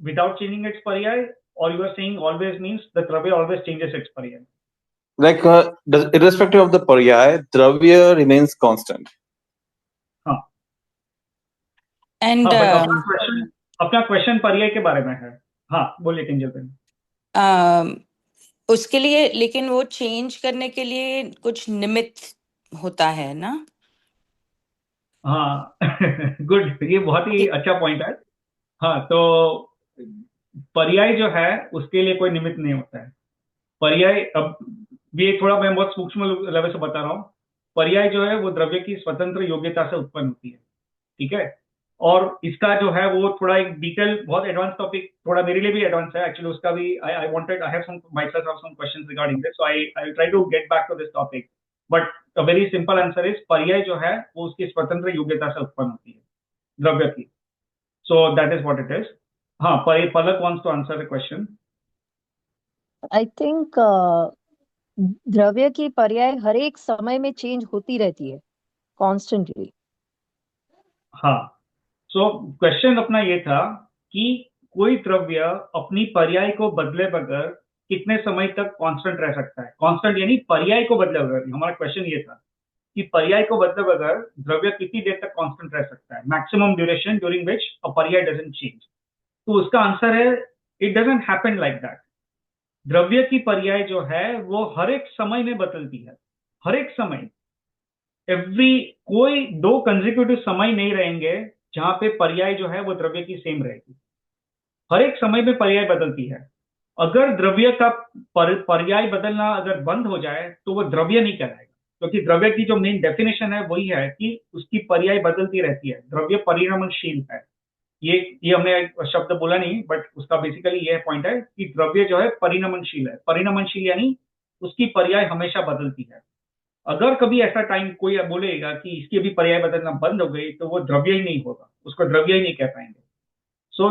without changing its पर्याय, or you are saying always means the द्रव्य always changes its पर्याय? Like, irrespective of the paryay, dravya remains constant. हाँ And हाँ, but अपना question पर्याय के बारे में है. हाँ बोलिए किंजल बेन. उसके लिए लेकिन वो चेंज करने के लिए कुछ निमित्त होता है ना? हाँ गुड, ये बहुत ही अच्छा पॉइंट है. हाँ, तो पर्याय जो है उसके लिए कोई निमित्त नहीं होता है. पर्याय, अब ये थोड़ा मैं बहुत सूक्ष्म लेवल से बता रहा हूँ. पर्याय जो है वो द्रव्य की स्वतंत्र योग्यता से उत्पन्न होती है. ठीक है, और इसका जो है वो थोड़ा एक डिटेल, बहुत एडवांस टॉपिक, थोड़ा मेरे लिए भी एडवांस है एक्चुअली. उसका भी I have some myself have some questions regarding this, so I will try to get back to this topic. But a very simple answer is paryay जो है वो उसकी स्वतंत्र योग्यता से उत्पन्न होती है द्रव्य की. So that is what it is. हाँ, Palak wants to answer the question. I think द्रव्य की पर्याय हर एक समय में चेंज होती रहती है कॉन्स्टेंटली. हाँ, सो क्वेश्चन अपना ये था कि कोई द्रव्य अपनी पर्याय को बदले बगैर कितने समय तक कांस्टेंट रह सकता है. कांस्टेंट यानी पर्याय को बदले बगैर. हमारा क्वेश्चन ये था कि पर्याय को बदले बगैर द्रव्य कितनी देर तक कांस्टेंट रह सकता है, मैक्सिमम ड्यूरेशन ड्यूरिंग विच अ पर्याय डजंट चेंज. तो उसका आंसर है it doesn't happen like that. द्रव्य की पर्याय जो है वो हर एक समय में बदलती है. हर एक समय, कोई दो कंसेक्यूटिव समय नहीं रहेंगे जहां पे पर्याय जो है वो द्रव्य की सेम रहेगी. हर एक समय में पर्याय बदलती है. अगर द्रव्य का पर्याय बदलना अगर बंद हो जाए तो वो द्रव्य नहीं कहलाएगा, क्योंकि द्रव्य की जो मेन डेफिनेशन है वही है कि उसकी पर्याय बदलती रहती है. द्रव्य परिणामशील है. ये हमने एक शब्द बोला नहीं, बट उसका बेसिकली ये पॉइंट है कि द्रव्य जो है परिणामशील है. परिणामशील यानी उसकी पर्याय हमेशा बदलती है. अगर कभी ऐसा टाइम कोई बोलेगा कि इसकी भी पर्याय बदलना बंद हो गई तो वो द्रव्य ही नहीं होगा, उसको द्रव्य ही नहीं कह पाएंगे. सो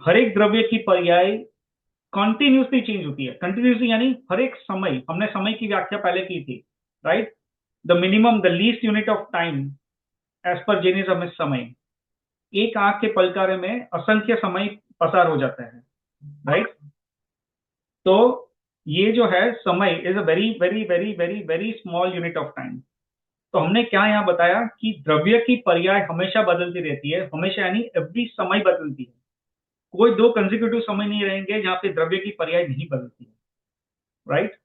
हर एक द्रव्य की पर्याय कंटिन्यूसली चेंज होती है. कंटिन्यूसली यानी हर एक समय. हमने समय की व्याख्या पहले की थी, right? The minimum, the least unit of time as per Jainism is samay. एक आंख के पलकारे में असंख्य समय पसार हो जाता है, राइट? तो ये जो है समय is a very very very very very small unit of time. तो हमने क्या यहाँ बताया कि द्रव्य की पर्याय हमेशा बदलती रहती है. हमेशा यानी एवरी समय बदलती है. कोई दो कंसेक्यूटिव समय नहीं रहेंगे जहां पे द्रव्य की पर्याय नहीं बदलती है, राइट?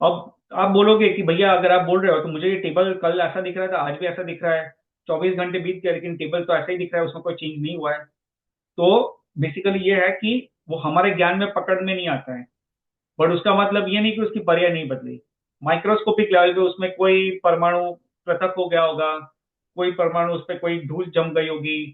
अब आप बोलोगे कि भैया अगर आप बोल रहे हो तो मुझे ये टेबल कल ऐसा दिख रहा था, आज भी ऐसा दिख रहा है, 24 घंटे बीत गए लेकिन टेबल तो ऐसा ही दिख रहा है, उसमें कोई चेंज नहीं हुआ है. तो बेसिकली ये है कि वो हमारे ज्ञान में पकड़ में नहीं आता है. बट उसका मतलब ये नहीं कि उसकी पर्याय नहीं बदली. माइक्रोस्कोपिक लेवल पे उसमें कोई परमाणु पृथक हो गया होगा, कोई परमाणु उस पर कोई धूल जम गई होगी,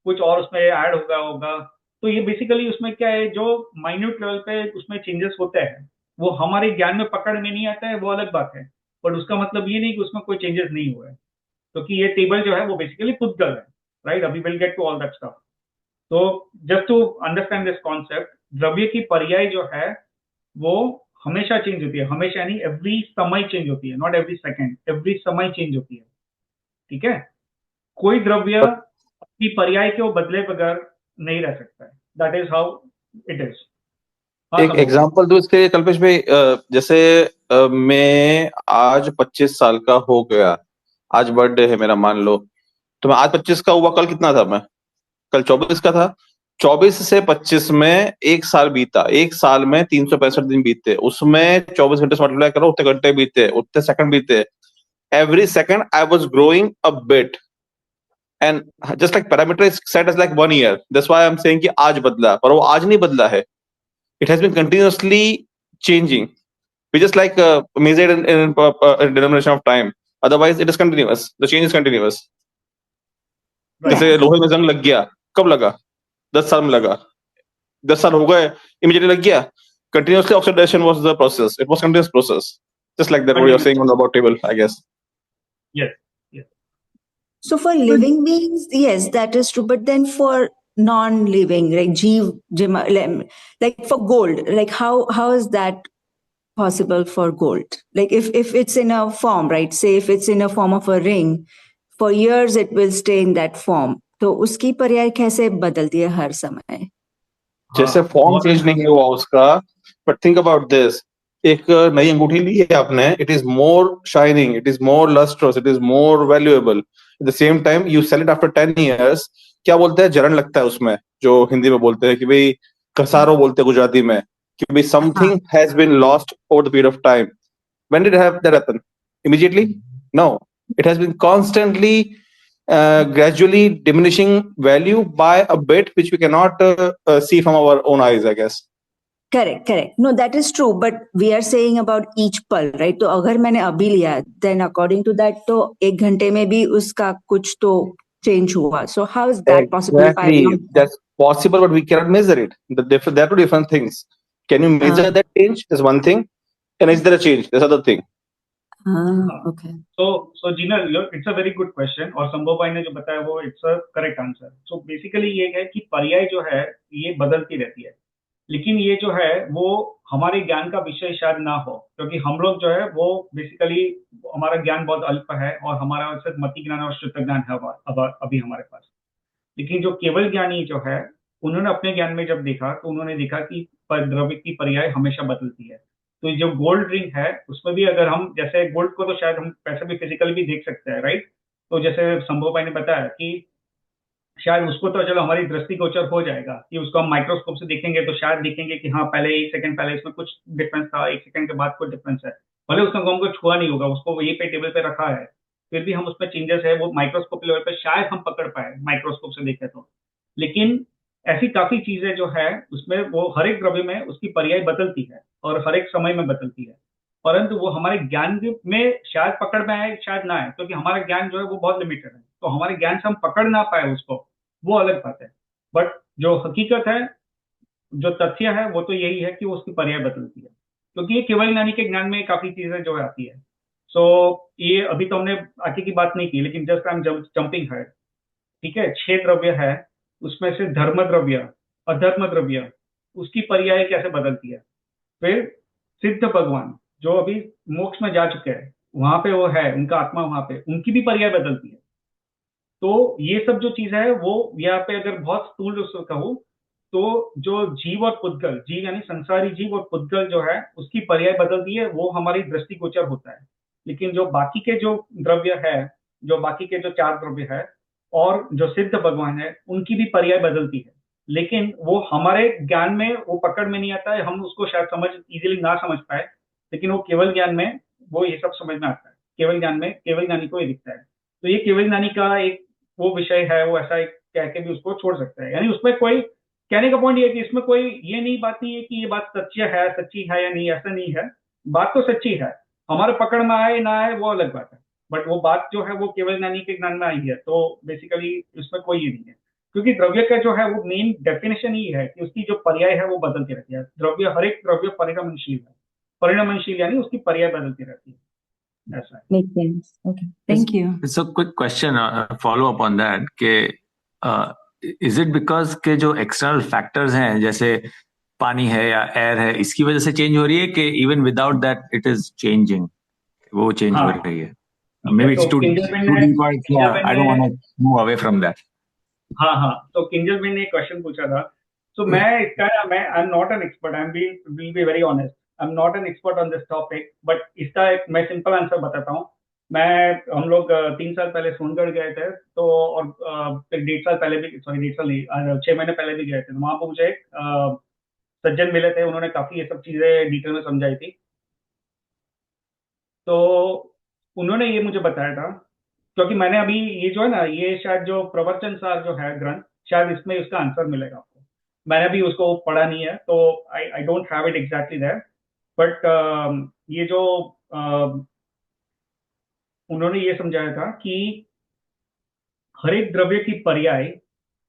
कुछ और उसमें ऐड हो गया होगा. तो ये बेसिकली उसमें क्या है, जो माइन्यूट लेवल पे उसमें चेंजेस होते हैं वो हमारे ज्ञान में पकड़ में नहीं आता है, वो अलग बात है. बट उसका मतलब ये नहीं कि उसमें कोई चेंजेस नहीं हुए, क्योंकि ये टेबल जो है वो बेसिकली पुद्गल है, राइट? अभी will get to all that stuff. तो just to understand this concept, द्रव्य की पर्याय जो है वो हमेशा चेंज होती है. हमेशा यानी एवरी समय चेंज होती है, नॉट एवरी सेकेंड, एवरी समय चेंज होती है. ठीक है, कोई द्रव्य अपनी पर्याय के वो बदले बगैर नहीं रह सकता है. That is how it is. एक एग्जांपल दो इसके लिए कल्पेश भाई. जैसे मैं आज 25 साल का हो गया, आज बर्थडे है मेरा मान लो, तो मैं आज 25 का हुआ, कल कितना था? मैं कल 24 का था. 24 से 25 में एक साल बीता. एक साल में 365 दिन बीते, उसमें 24 घंटे से मल्टीप्लाई करो, उतने घंटे बीते, उतने सेकंड बीते. Every second I was growing a bit, and just like parameter is set as like 1 year. That's why I am saying कि आज बदला, पर वो आज नहीं बदला है. It has been continuously changing. We just like measured in denomination of time. Otherwise, it is continuous. The change is continuous. जैसे लोहे में जंग लग गया, कब लगा? 10 साल में लगा. 10 साल हो गए, इमीडिएटली लग गया? Continuously oxidation was the process. It was continuous process, just like that. What you're saying on the about table, I guess. Yes, yes. So for living beings, yes, that is true. But then for non-living, like like for gold, like how is that possible for gold? Like if it's in a form, right? Say if it's in a form of a ring, for years it will stay in that form. तो उसकी पर्याय कैसे बदलती है हर समय? जैसे form change नहीं हुआ उसका, बट थिंक अबाउट दिस, एक नई अंगूठी ली है आपने, it is more shining, it is more lustrous, it is more valuable, at the same time you sell it after 10 years, क्या बोलते हैं, जलन लगता है उसमें, जो हिंदी में बोलते हैं कि भाई कसारो बोलते हैं गुजराती में, कि भाई something has been lost over the period of time. When did have that happen? Immediately? No, it has been constantly gradually diminishing value by a bit, which we cannot see from our own eyes, I guess. Correct. No, that is true. But we are saying about each pulse, right? तो अगर मैंने अभी लिया, then according to that, तो 1 घंटे में भी उसका कुछ तो change हुआ. So how is that possible? Exactly, that's possible, but we cannot measure it. There are two different things. Can you measure that change? Is one thing, and is there a change? There's other thing. Okay. So Jinal, it's a very good question. और संभव भाई ने जो बताया वो it's a correct answer. So basically ये है कि पर्याय जो है ये बदलती रहती है, लेकिन ये जो है वो हमारे ज्ञान का विषय शायद ना हो, क्योंकि हम लोग जो है वो बेसिकली हमारा ज्ञान बहुत अल्प है और हमारा सिर्फ मति ज्ञान और शुद्ध ज्ञान है अभी हमारे पास. लेकिन जो केवल ज्ञानी जो है उन्होंने अपने ज्ञान में जब देखा तो उन्होंने देखा कि द्रव्य की पर्याय हमेशा बदलती है. तो जो गोल्ड रिंग है उसमें भी अगर हम जैसे गोल्ड को तो शायद हम पैसे भी फिजिकल भी देख सकते हैं, राइट? तो जैसे संभव भाई ने बताया कि शायद उसको तो चलो हमारी दृष्टिगोचर हो जाएगा कि उसको हम माइक्रोस्कोप से देखेंगे तो शायद देखेंगे कि हाँ पहले 1 सेकंड पहले इसमें कुछ डिफरेंस था, 1 सेकंड के बाद कुछ डिफरेंस है, भले उसको हमको छुआ नहीं होगा, उसको वहीं पे टेबल पे रखा है, फिर भी हम उसमें चेंजेस है वो माइक्रोस्कोप लेवल पे शायद हम पकड़ पाए माइक्रोस्कोप से देखें तो. लेकिन ऐसी काफी चीजें जो है उसमें वो हर एक द्रव्य में उसकी पर्याय बदलती है और हर एक समय में बदलती है, परंतु वो हमारे ज्ञान में शायद पकड़ में आए शायद ना आए, क्योंकि हमारा ज्ञान जो है वो बहुत लिमिटेड है. तो हमारे ज्ञान से हम पकड़ ना पाए उसको, वो अलग बात है. बट जो हकीकत है, जो तथ्य है वो तो यही है कि वो उसकी पर्याय बदलती है, क्योंकि ये केवल ज्ञानी के ज्ञान में काफी चीजें जो है आती है. सो ये अभी तो हमने आगे की बात नहीं की, लेकिन जस्ट आई एम जंपिंग है, ठीक है. 6 द्रव्य है, उसमें से धर्म द्रव्य, अधर्म द्रव्य, उसकी पर्याय कैसे बदलती है. फिर सिद्ध भगवान जो अभी मोक्ष में जा चुके हैं, वहां पे वो है, उनका आत्मा वहां पे, उनकी भी पर्याय बदलती है. तो ये सब जो चीज है वो यहाँ पे अगर बहुत स्थूल कहूँ तो जो जीव और पुद्गल, जीव यानी संसारी जीव और पुद्गल जो है उसकी पर्याय बदलती है, वो हमारी दृष्टिगोचर होता है. लेकिन जो बाकी के जो द्रव्य है, जो बाकी के जो 4 द्रव्य है और जो सिद्ध भगवान है, उनकी भी पर्याय बदलती है, लेकिन वो हमारे ज्ञान में वो पकड़ में नहीं आता है, हम उसको शायद इजीली ना समझ पाए, लेकिन वो केवल ज्ञान में वो ये सब समझ में आता है. केवल ज्ञान में केवल ज्ञानी को ये दिखता है. तो ये केवल ज्ञानी का एक वो विषय है, वो ऐसा एक कह के भी उसको छोड़ सकता है. यानी उसमें कोई कहने का पॉइंट ये है कि इसमें कोई ये नहीं बात नहीं है कि ये बात सच्ची है या नहीं, ऐसा नहीं है. बात तो सच्ची है, हमारे पकड़ में आए ना आए वो अलग बात है, बट वो बात जो है वो केवल ज्ञानी के ज्ञान में आई है. तो बेसिकली इसमें कोई ये नहीं है, क्योंकि द्रव्य का जो है वो मेन डेफिनेशन ही है कि उसकी जो पर्याय है वो बदलती रहती है. द्रव्य, हर एक द्रव्य परिणमनशील है, परिणमनशील यानी उसकी पर्याय बदलती रहती है. ऐसा है. Makes sense. Okay. Thank you. So quick question, follow up on that, कि is it because के जो external factors हैं जैसे पानी है या एयर है, इसकी वजह से चेंज हो रही है कि even without that it is changing, वो चेंज हो रही है? Maybe it's too deep, I don't want to move away from that. हाँ. तो किंजल ने एक क्वेश्चन पूछा था. तो मैं आई am not an expert, I will be very honest, I am not an expert on this topic, but इसका एक मैं सिंपल आंसर बताता हूँ. हम लोग 3 साल पहले सोनगढ़ गए थे, तो और फिर 1.5 साल पहले भी, सॉरी 1.5 साल नहीं, 6 महीने पहले भी गए थे. तो वहां पर मुझे एक सज्जन मिले थे, उन्होंने काफी ये सब चीजें डिटेल में समझाई थी. तो उन्होंने ये मुझे बताया था, क्योंकि मैंने अभी ये जो है ना, ये शायद जो प्रवचन सार जो है ग्रंथ, शायद इसमें इसका आंसर मिलेगा आपको. मैंने अभी उसको पढ़ा नहीं है, तो I don't have it exactly that, but ये जो उन्होंने ये समझाया था कि हर एक द्रव्य की पर्याय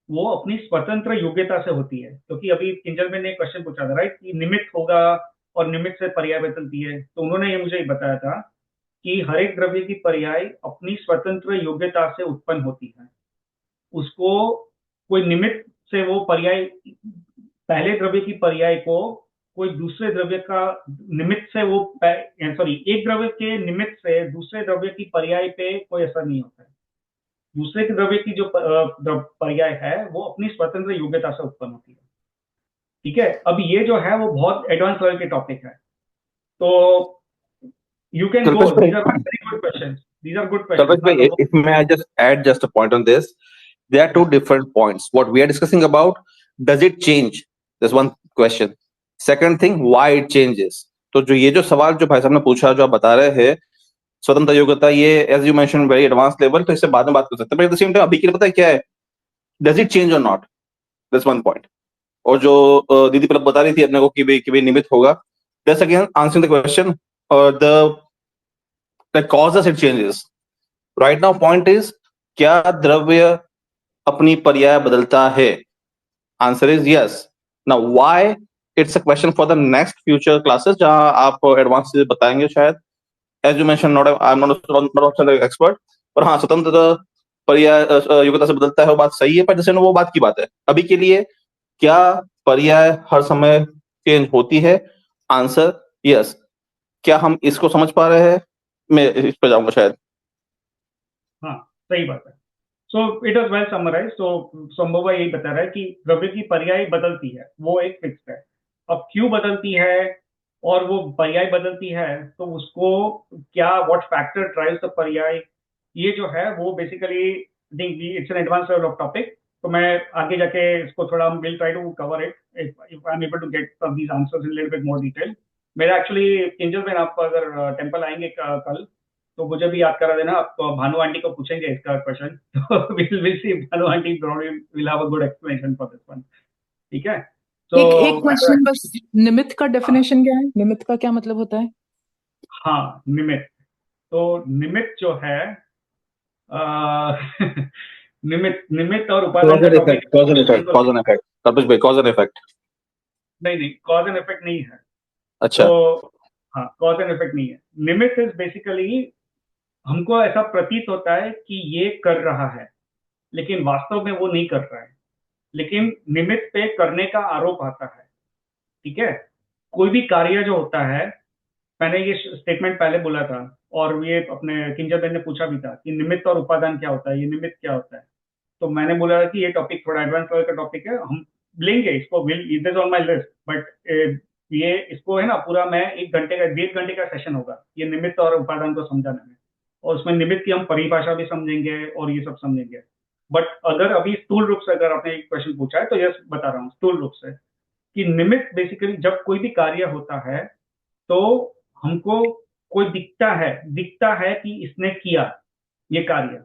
वो अपनी स्वतंत्र योग्यता से होती है, क्योंकि अभी किंजल ने क्वेश्चन पूछा था राइट कि निमित्त होगा और निमित्त से पर्याय बदलती है, तो उन्होंने ये मुझे बताया था कि हर एक द्रव्य की पर्याय अपनी स्वतंत्र योग्यता से उत्पन्न होती है। उसको कोई निमित्त से वो पर्याय, पहले द्रव्य की पर्याय को कोई दूसरे द्रव्य का निमित्त से वो सॉरी एक द्रव्य के निमित्त से दूसरे द्रव्य की पर्याय पे कोई असर नहीं होता है। दूसरे के द्रव्य की जो पर्याय है वो अपनी स्वतंत्र योग्यता से उत्पन्न होती है। ठीक है, अब ये जो है वो बहुत एडवांस लेवल के टॉपिक है, तो you can go. Kalpesh These are bhai, very good questions. These are good Kalpesh questions. bhai, if may I just add just a point on this? There are two different points. What we are discussing about, does it change? There's one question. Second thing, why it changes? तो जो ये जो सवाल जो भाई साहब ने पूछा, जो आप बता रहे हैं स्वतंत्र योग्यता, ये as you mention very advance level, तो इससे बाद में बात कर सकते हैं, but at the same time अभी के लिए पता है क्या है, डज इट चेंज और नॉट, दैट्स वन पॉइंट। और जो दीदी पहले बता रही थी अपने को कि भाई निमित्त होगा, that's again answering the question, और the causes it changes right now. Point is, क्या द्रव्य अपनी पर्याय बदलता है? Answer is yes. Now why, it's a question for the next future classes, जहां आप एडवांस चीजें बताएंगे शायद। As you mention, not I am not expert, पर हाँ स्वतंत्र पर्याय योग्यता से बदलता है, वो बात सही है, पर जैसे वो बात की बात है। अभी के लिए क्या पर्याय हर समय चेंज होती है? Answer yes. क्या हम इसको समझ पा रहे हैं? मैं इस पर जाऊंगा शायद। हाँ, सही बात है। So it is well summarise. तो संभव यही बता रहा है कि द्रव्य की पर्याय बदलती है, वो एक फिक्स है। अब क्यों बदलती है और वो पर्याय बदलती है, तो उसको क्या, व्हाट फैक्टर ड्राइव्स द पर्याय, ये जो है वो basically think it's an advance level of topic. तो मैं आगे जाके इसको थोड़ा will try to cover it if I am able to get some these answers in little bit more detail. मेरा एक्चुअली किंजल में आप अगर टेम्पल आएंगे कल, तो मुझे भी याद करा देना। आप भानु आंटी को पूछेंगे इसका क्वेश्चन, तो will see Bhanu aunty probably will have a good explanation for this one. ठीक है, तो एक क्वेश्चन बस, निमित्त का डेफिनेशन क्या है? निमित्त का क्या मतलब होता है? हाँ, निमित्त, तो निमित्त जो है निमित्त और उपादान का topic. Cause and effect, cause and effect, Kalpesh भाई, कॉज एंड इफेक्ट। नहीं, कॉज एंड इफेक्ट नहीं है। अच्छा, तो हाँ, कॉज एंड इफेक्ट नहीं है। निमित्त इज बेसिकली, हमको ऐसा प्रतीत होता है कि ये कर रहा है, लेकिन वास्तव में वो नहीं कर रहा है, लेकिन निमित्त पे करने का आरोप आता है। ठीक है, कोई भी कार्य जो होता है, मैंने ये स्टेटमेंट पहले बोला था, और ये अपने किंजल बेन ने पूछा भी था कि निमित्त और उपादान क्या होता है, ये निमित्त क्या होता है। तो मैंने बोला कि ये टॉपिक थोड़ा एडवांस लेवल का टॉपिक है, हम लेंगे इसको, it is on my list, but ये इसको है ना पूरा, मैं 1 घंटे का 1.5 घंटे का सेशन होगा ये निमित्त और उपादान को समझाने में, और उसमें निमित्त की हम परिभाषा भी समझेंगे और ये सब समझेंगे। बट अगर अभी स्थूल रूप से अगर आपने एक क्वेश्चन पूछा है, तो यस बता रहा हूँ स्थूल रूप से कि निमित्त बेसिकली जब कोई भी कार्य होता है, तो हमको कोई दिखता है कि इसने किया ये कार्य,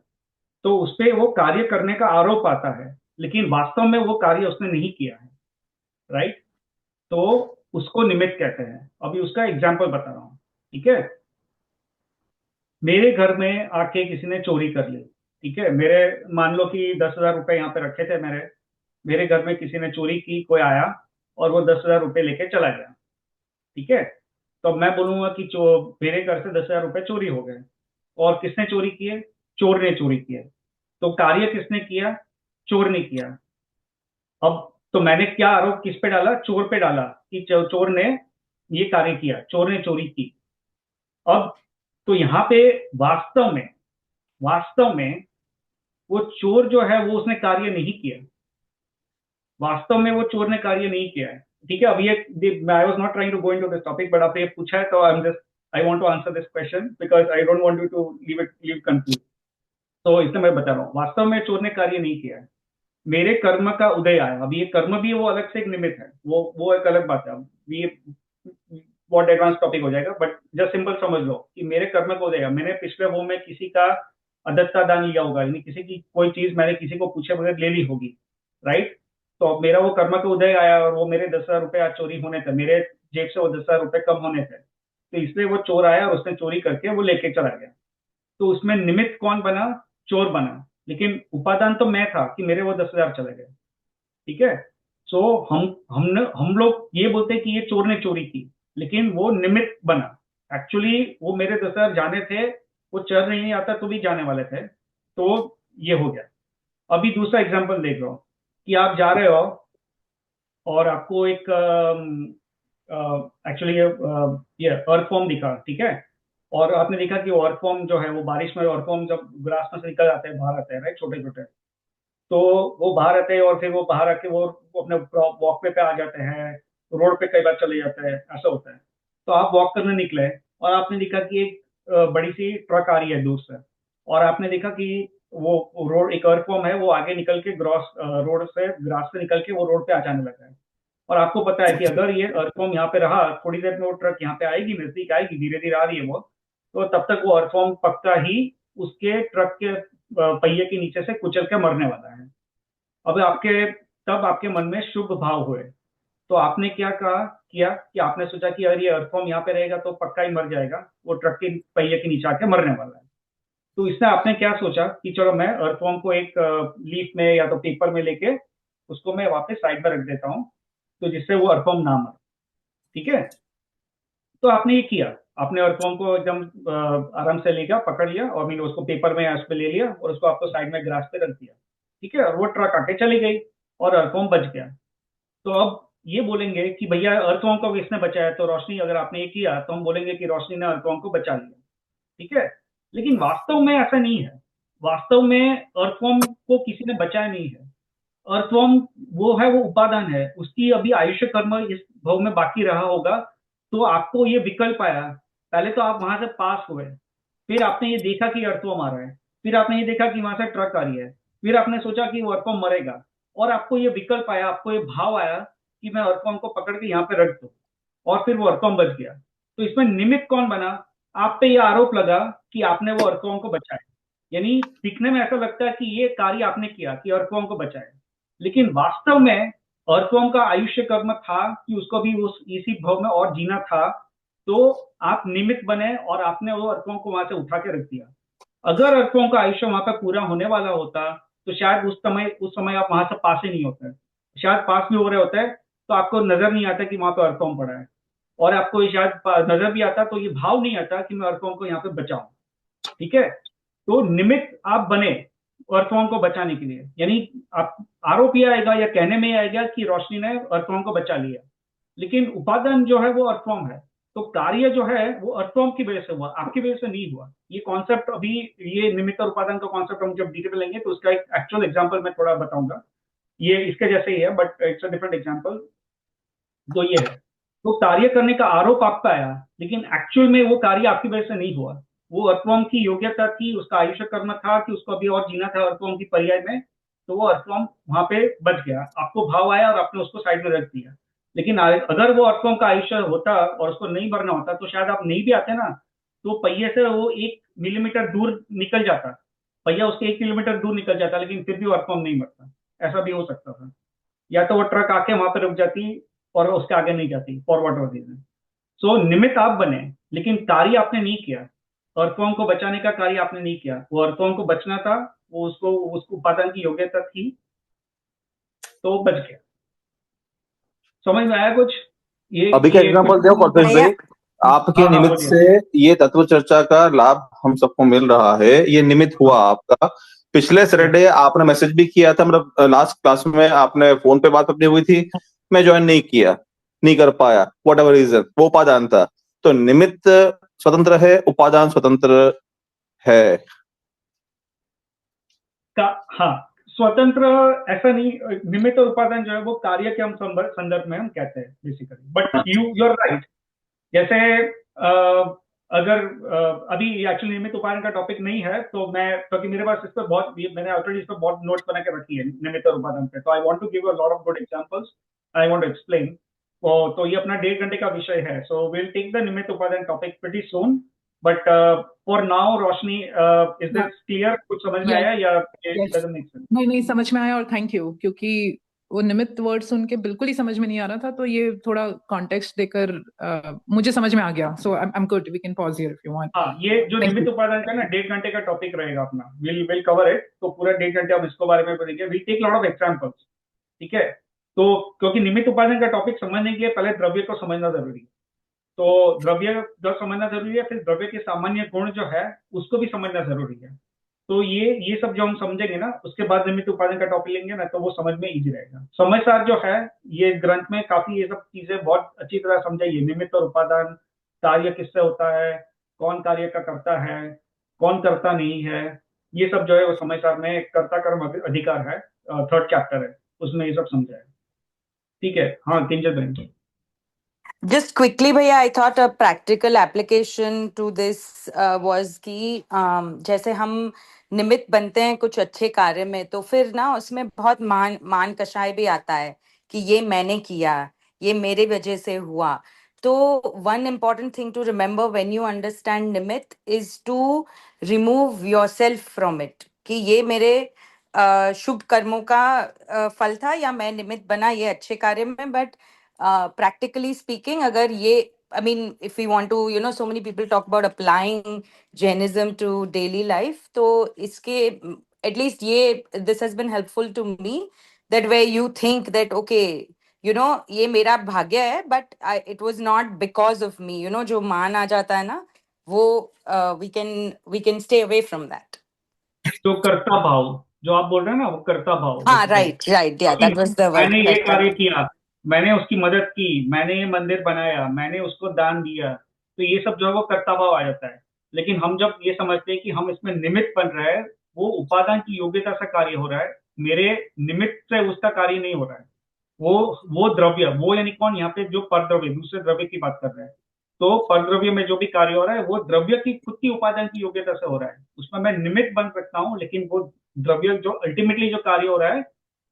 तो उस पर वो कार्य करने का आरोप आता है, लेकिन वास्तव में वो कार्य उसने नहीं किया है। राइट, तो उसको निमित्त कहते हैं। अभी उसका एग्जाम्पल बता रहा हूं। ठीक है, मेरे घर में आके किसी ने चोरी कर ली। ठीक है, मेरे मान लो कि 10,000 रुपए यहाँ पे रखे थे मेरे घर में किसी ने चोरी की, कोई आया और वो 10,000 रुपए लेके चला गया। ठीक है, तो मैं बोलूंगा कि मेरे घर से 10,000 रुपए चोरी हो गए, और किसने चोरी किए? चोर ने चोरी किए। तो कार्य किसने किया? चोर ने किया। अब तो मैंने क्या आरोप किस पे डाला? चोर पे डाला कि चोर ने ये कार्य किया, चोर ने चोरी की। अब तो यहाँ पे वास्तव में वो चोर जो है वो उसने कार्य नहीं किया, वास्तव में वो चोर ने कार्य नहीं किया है। ठीक है, अभी I was not trying to go into this topic, but आपने ये पूछा है तो I want to answer this question because I don't want you to leave confuse. तो इसलिए मैं बता रहा हूँ, वास्तव में चोर ने कार्य नहीं किया है, मेरे कर्म का उदय आया। अभी ये कर्म भी वो अलग से एक निमित्त है, वो एक अलग बात है। ये बहुत एडवांस टॉपिक हो जाएगा, बट जस्ट सिंपल समझ लो कि मेरे कर्म का उदय आया। मैंने पिछले वो में किसी का अदत्ता दान लिया होगा, यानी किसी की कोई चीज मैंने किसी को पूछे बगैर ले ली होगी। राइट, तो अब मेरा वो कर्म का उदय आया और वो मेरे 10,000 रुपए आज चोरी होने थे, मेरे जेब से वो 10,000 रुपए कम होने थे, तो इसलिए वो चोर आया और उसने चोरी करके वो लेके चला गया। तो उसमें निमित्त कौन बना? चोर बना। लेकिन उपादान तो मैं था कि मेरे वो 10,000 चले गए। ठीक है, सो हम लोग ये बोलते हैं कि ये चोर ने चोरी की, लेकिन वो निमित्त बना। एक्चुअली वो मेरे 10,000 जाने थे, वो चल नहीं आता तो भी जाने वाले थे, तो ये हो गया। अभी दूसरा एग्जांपल देख लो कि आप जा रहे हो और आपको एक एक्चुअली ये अर्थवॉर्म दिखा, ठीक है, और आपने देखा कि अर्थवॉर्म जो है वो बारिश में अर्थवॉर्म जब ग्रास में से निकल आते हैं, बाहर आते हैं, राइट, छोटे छोटे, तो वो बाहर आते हैं और फिर वो बाहर आके वो अपने वॉकवे पे आ जाते हैं, रोड पे कई बार चले जाते हैं, ऐसा होता है। तो आप वॉक करने निकले और आपने देखा कि एक बड़ी सी ट्रक आ रही है दूर से, और आपने देखा कि वो रोड एक अर्थवॉर्म है, वो आगे निकल के रोड से ग्रास से निकल के वो रोड पे आ जाने लगा है। और आपको पता है कि अगर ये अर्थवॉर्म यहाँ पे रहा, थोड़ी देर में वो ट्रक यहाँ पे आएगी, नजदीक आएगी, धीरे धीरे आ रही है वो, तो तब तक वो अर्थवॉर्म पक्का ही उसके ट्रक के पहिए के नीचे से कुचल के मरने वाला है। अब तब आपके मन में शुभ भाव हुए, तो आपने क्या किया कि आपने सोचा कि अगर ये अर्थवॉर्म यहाँ पे रहेगा तो पक्का ही मर जाएगा, वो ट्रक के पहिए के नीचे आके मरने वाला है। तो इससे आपने क्या सोचा कि चलो मैं अर्थवॉर्म को एक लीफ में या तो पेपर में लेके उसको मैं वापस साइड में रख देता हूँ, तो जिससे वो अर्थवॉर्म ना मरे। ठीक है, तो आपने ये किया, आपने अर्थवॉर्म को एकदम आराम से लेकर पकड़ लिया और मैंने उसको पेपर में उस पे ले लिया और उसको आपको साइड में ग्रास पे रख दिया। ठीक है, और वो ट्रक आके चली गई और अर्थवॉर्म बच गया। तो अब ये बोलेंगे कि भैया अर्थवॉर्म को किसने बचाया, तो रोशनी, अगर आपने ये किया तो हम बोलेंगे कि रोशनी ने अर्थवॉर्म को बचा लिया। ठीक है, लेकिन वास्तव में ऐसा नहीं है। वास्तव में अर्थवॉर्म को किसी ने बचाया नहीं है। अर्थवॉर्म वो है, वो उपादान है, उसकी अभी आयुष्य कर्म इस भव में बाकी रहा होगा, तो आपको ये विकल्प आया। पहले तो आप वहां से पास हुए, फिर आपने ये देखा कि अर्थवॉर्म आ रहा है, फिर आपने ये देखा कि वहां से ट्रक आ रही है, फिर आपने सोचा कि वो अर्थवॉर्म मरेगा, और आपको ये विकल्प आया, आपको ये भाव आया कि मैं अर्थवॉर्म को पकड़ के यहाँ पे रख दूं, और फिर वो अर्थवॉर्म बच गया। तो इसमें निमित्त कौन बना? आप पे ये आरोप लगा कि आपने वो अर्थवॉर्म को बचाया, यानी दिखने में ऐसा लगता है कि ये कार्य आपने किया कि अर्थवॉर्म को बचाया, लेकिन वास्तव में अर्थवॉर्म का आयुष्य कर्म था कि उसको भी उस इसी भव में और जीना था, तो आप निमित्त बने और आपने वो अर्थवॉर्म को वहां से उठा के रख दिया। अगर अर्थवॉर्म का आयुष्य वहां पर पूरा होने वाला होता तो शायद उस समय आप वहां से पास ही नहीं होते, शायद पास भी हो रहे होते तो आपको नजर नहीं आता कि वहां पर अर्थवॉर्म पड़ा है, और आपको ये शायद नजर भी आता तो ये भाव नहीं आता कि मैं अर्थवॉर्म को यहाँ पे बचाऊं। ठीक है, तो निमित्त आप बने अर्थवॉर्म को बचाने के लिए, यानी आप आरोप ये आएगा या कहने में आएगा कि रोशनी ने अर्थवॉर्म को बचा लिया, लेकिन उपादान जो है वो अर्थवॉर्म है, तो कार्य जो है वो अर्थवॉर्म की वजह से हुआ, आपकी वजह से नहीं हुआ। ये कॉन्सेप्ट अभी, ये निमित्त और उपादान का कॉन्सेप्ट हम जब डिटेल में लेंगे तो उसका एक एक्चुअल एग्जाम्पल मैं थोड़ा बताऊंगा, ये इसके जैसे ही है but it's a different example. तो ये है, तो कार्य करने का आरोप आपका आया, लेकिन एक्चुअल में वो कार्य आपकी वजह से नहीं हुआ, वो अर्थवॉर्म की योग्यता थी, उसका आयुष्य कर्म था कि उसको अभी और जीना था अर्थवॉर्म की पर्याय में, तो वो अर्थवॉर्म वहां पे बच गया, आपको भाव आया और आपने उसको साइड में रख दिया। लेकिन अगर वो अर्थवॉर्म का आयुष्य होता और उसको नहीं मरना होता तो शायद आप नहीं भी आते ना, तो पहिए से वो 1 मिलीमीटर दूर निकल जाता, पहिया उसके 1 किलोमीटर दूर निकल जाता, लेकिन फिर भी वो अर्थवॉर्म नहीं मरता। ऐसा भी हो सकता था, या तो वो ट्रक आके वहां पे रुक जाती और उसके आगे नहीं जाती, फॉरवर्ड हो रीजन। सो निमित्त आप बने, लेकिन कार्य आपने नहीं किया, अर्थवॉर्म को बचाने का कार्य आपने नहीं किया। वो अर्थवॉर्म को बचना था, वो उसको उपादान की योग्यता थी, तो बच गया। समझ में आया कुछ? ये अभी का एग्जांपल दो कॉर्पोरेट भाई, आपके निमित्त से ये तत्व चर्चा का लाभ हम सबको मिल रहा है, ये निमित्त हुआ आपका। पिछले सैटरडे आपने मैसेज भी किया था, मतलब लास्ट क्लास में आपने फोन पे बात अपनी हुई थी, मैं ज्वाइन नहीं किया, नहीं कर पाया, वॉट एवर रीजन, वो उपादान था। तो निमित्त स्वतंत्र है, उपादान स्वतंत्र है। हाँ, स्वतंत्र ऐसा नहीं, निमित्त और उपादान जो है वो कार्य के हम संदर्भ में हम कहते हैं basically, but you are right. जैसे अगर अभी एक्चुअली निमित्त उपादान का टॉपिक नहीं है, तो मैं, क्योंकि मेरे पास इस पर मैंने ऑलरेडी इस पर बहुत नोट्स बना के रखी है निमित्त और उपादान पे, तो I want to give a lot of good examples, I want to explain. तो ये अपना 1.5 घंटे का विषय है, सो विल टेक द निमित्त उपादान topic pretty soon, but for now Roshni, is this clear? कुछ समझ में आया या नहीं समझ में आया, और थैंक यू, क्योंकि वो निमित्त वर्ड सुन के बिल्कुल ही समझ में नहीं आ रहा था, तो ये थोड़ा कॉन्टेक्स्ट देकर मुझे समझ में आ गया. So I am good, we can pause here if you want. हाँ, ये जो Thank निमित्त you. उपादान का ना 1.5 घंटे का टॉपिक रहेगा अपना. Will cover it. तो पूरा 1.5 घंटे हम इसको बारे में पढ़ेंगे. Will take lot of examples. ठीक है. तो क्योंकि निमित्त उपादान का टॉपिक समझने के लिए पहले द्रव्य को समझना जरूरी है. तो द्रव्य जो समझना जरूरी है, फिर द्रव्य के सामान्य गुण जो है उसको भी समझना जरूरी है. तो ये सब जो हम समझेंगे ना, उसके बाद निमित्त उपादान का टॉपिक लेंगे ना, तो वो समझ में इजी रहेगा. समझदार जो है, ये ग्रंथ में काफी ये सब चीजें बहुत अच्छी तरह समझाई है. निमित्त और उपादान, कार्य किससे होता है, कौन कार्य का करता है, कौन करता नहीं है, ये सब जो है वो समझदार में कर्ता कर्म अधिकार है, 3rd चैप्टर है, उसमें ये सब समझा है. ठीक है. हाँ, किंजल बहन. Just quickly, भैया, I thought a practical application to this was कि जैसे हम निमित्त बनते हैं कुछ अच्छे कार्य में, तो फिर ना उसमें बहुत मान कषाय भी आता है कि ये मैंने किया, ये मेरे वजह से हुआ. तो one important thing to remember when you understand निमित्त is to remove yourself from it, कि ये मेरे शुभ कर्मों का फल था, या मैं निमित्त बना ये अच्छे कार्य में. बट practically speaking, अगर ये, I mean, if we want to, so many people talk about applying Jainism to daily life. तो इसके, at least this has been helpful to me, that way you think that, okay, ये मेरा भाग्य है, but it was not because of me, जो मान आ जाता है ना, वो we can stay away from that. जो कर्ता भाव जो आप बोल रहे हैं ना, वो कर्ता भाव. हाँ, right, yeah, that was the word. मैंने ये कार्य किया, मैंने उसकी मदद की, मैंने ये मंदिर बनाया, मैंने उसको दान दिया, तो ये सब जो है वो कर्ता भाव आ जाता है. लेकिन हम जब ये समझते हैं कि हम इसमें निमित्त बन रहे हैं, वो उपादान की योग्यता से कार्य हो रहा है, मेरे निमित्त से उसका कार्य नहीं हो रहा है. वो द्रव्य, वो यानी कौन, यहाँ पे जो परद्रव्य, दूसरे द्रव्य की बात कर रहे हैं. तो परद्रव्य में जो भी कार्य हो रहा है, वो द्रव्य की खुद की उपादान की योग्यता से हो रहा है. उसमें मैं निमित्त बन सकता हूँ, लेकिन वो द्रव्य जो अल्टीमेटली जो कार्य हो रहा है,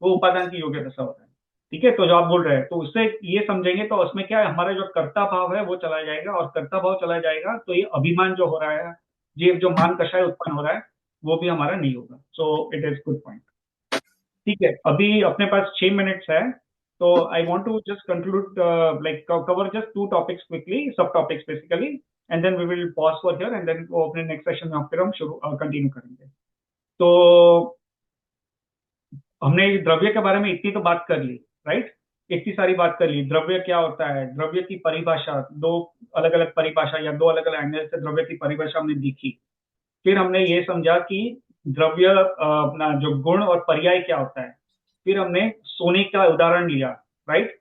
वो उपादान की योग्यता से हो रहा है. ठीक है. तो जो आप बोल रहे हैं, तो उससे ये समझेंगे तो उसमें क्या है, हमारा जो कर्ता भाव है वो चला जाएगा, और कर्ता भाव चला जाएगा तो ये अभिमान जो हो रहा है, ये जो मान कषाय उत्पन्न हो रहा है, वो भी हमारा नहीं होगा. So it is good point. ठीक है. अभी अपने पास 6 मिनट्स है, तो I want to just conclude, like cover just 2 topics quickly, सब topics basically, and then we will pause for here, and then वो अपने नेक्स्ट सेशन में फिर हम शुरू कंटिन्यू करेंगे. तो हमने द्रव्य के बारे में इतनी तो बात कर ली, राइट. इतनी सारी बात कर ली. द्रव्य क्या होता है, द्रव्य की परिभाषा, 2 अलग अलग परिभाषा या 2 अलग अलग एंगल से द्रव्य की परिभाषा हमने देखी. फिर हमने ये समझा कि द्रव्य अपना जो गुण और पर्याय क्या होता है. फिर हमने सोने का उदाहरण लिया, राइट,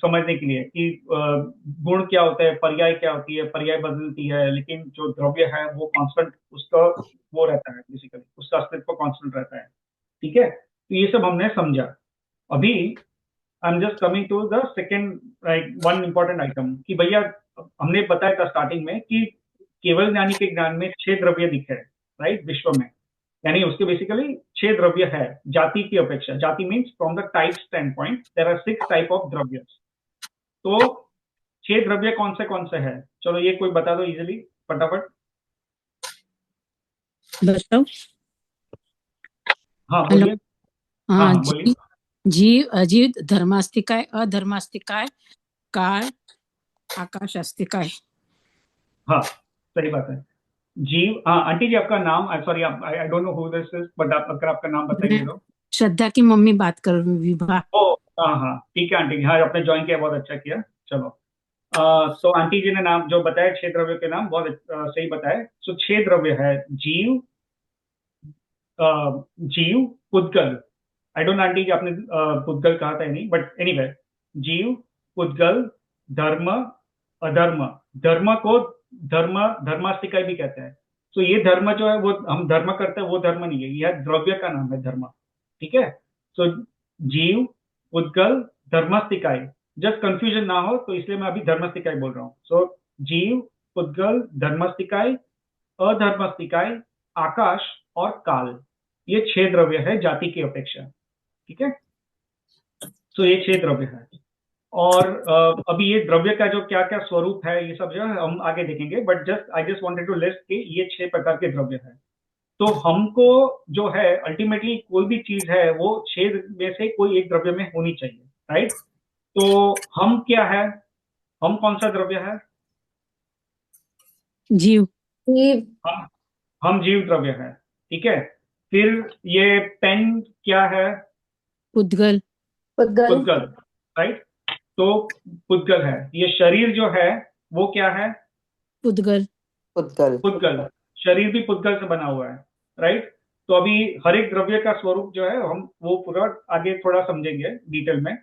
समझने के लिए कि गुण क्या होता है, पर्याय क्या होती है. पर्याय बदलती है, लेकिन जो द्रव्य है वो कांस्टेंट, उसका वो रहता है, बेसिकली उसका अस्तित्व कांस्टेंट रहता है. ठीक है. तो ये सब हमने समझा. अभी I am just coming to the second, like one important item, कि भैया हमने बताया था स्टार्टिंग में कि केवल ज्ञानी के ज्ञान में 6 द्रव्य दिखे, राइट, विश्व में. यानी उसके बेसिकली 6 द्रव्य है जाति की अपेक्षा. जाति means from the type stand point there are 6 type of द्रव्य. तो 6 द्रव्य कौन से है? चलो ये कोई बता दो इजिली, फटाफट. बताओ. हाँ हेलो. बोलिए. हाँ, बोलिए. जीव, अजीव, धर्मास्तिकाय, अधर्मास्तिकाय, काल, आकाश अस्तिकाय. हाँ, सही बात है. जीव. हाँ आंटी जी, आपका नाम, sorry, I don't know who this is, but आप अगर आपका नाम बताइए तो. श्रद्धा की मम्मी बात कर रही हूँ, विभा. हाँ, ठीक है आंटी जी. हाँ, आपने ज्वाइन किया, बहुत अच्छा किया. चलो, तो आंटी जी ने नाम जो बताया 6 द्रव्य के नाम, बहुत सही बताया. सो 6 द्रव्य है: जीव, पुद्गल. आई डोंट, आंटी जी आपने पुद्गल कहा था नहीं, बट एनीवे, जीव, पुद्गल, धर्म, अधर्म. धर्म को धर्मास्तिकाय भी कहते हैं. तो ये धर्म जो है, वो हम धर्म करते हैं, वो धर्म नहीं है, यह द्रव्य का नाम है, धर्म. ठीक है. सो जीव, पुद्गल, धर्मास्तिकाय. जस्ट कंफ्यूजन ना हो तो इसलिए मैं अभी धर्मास्तिकाय बोल रहा हूँ. सो जीव, पुद्गल, धर्मास्तिकाय, अधर्मास्तिकाय, आकाश और काल, ये 6 द्रव्य है जाति की अपेक्षा. ठीक है. सो ये 6 द्रव्य है. और अभी ये द्रव्य का जो क्या क्या स्वरूप है, ये सब जो है हम आगे देखेंगे, but I just wanted to list कि ये 6 प्रकार के द्रव्य है. तो हमको जो है अल्टीमेटली कोई भी चीज है वो छह में से कोई एक द्रव्य में होनी चाहिए, राइट? तो हम क्या है, हम कौन सा द्रव्य है? जीव। हम जीव द्रव्य है, ठीक है। फिर ये पेन क्या है? उद्गल। पुद्गल, राइट? तो पुद्गल है। ये शरीर जो है वो क्या है? उद्गल। पुद्गल। शरीर भी पुद्गल से बना हुआ है, राइट? तो अभी हर एक द्रव्य का स्वरूप जो है हम वो पूरा आगे थोड़ा समझेंगे डिटेल में।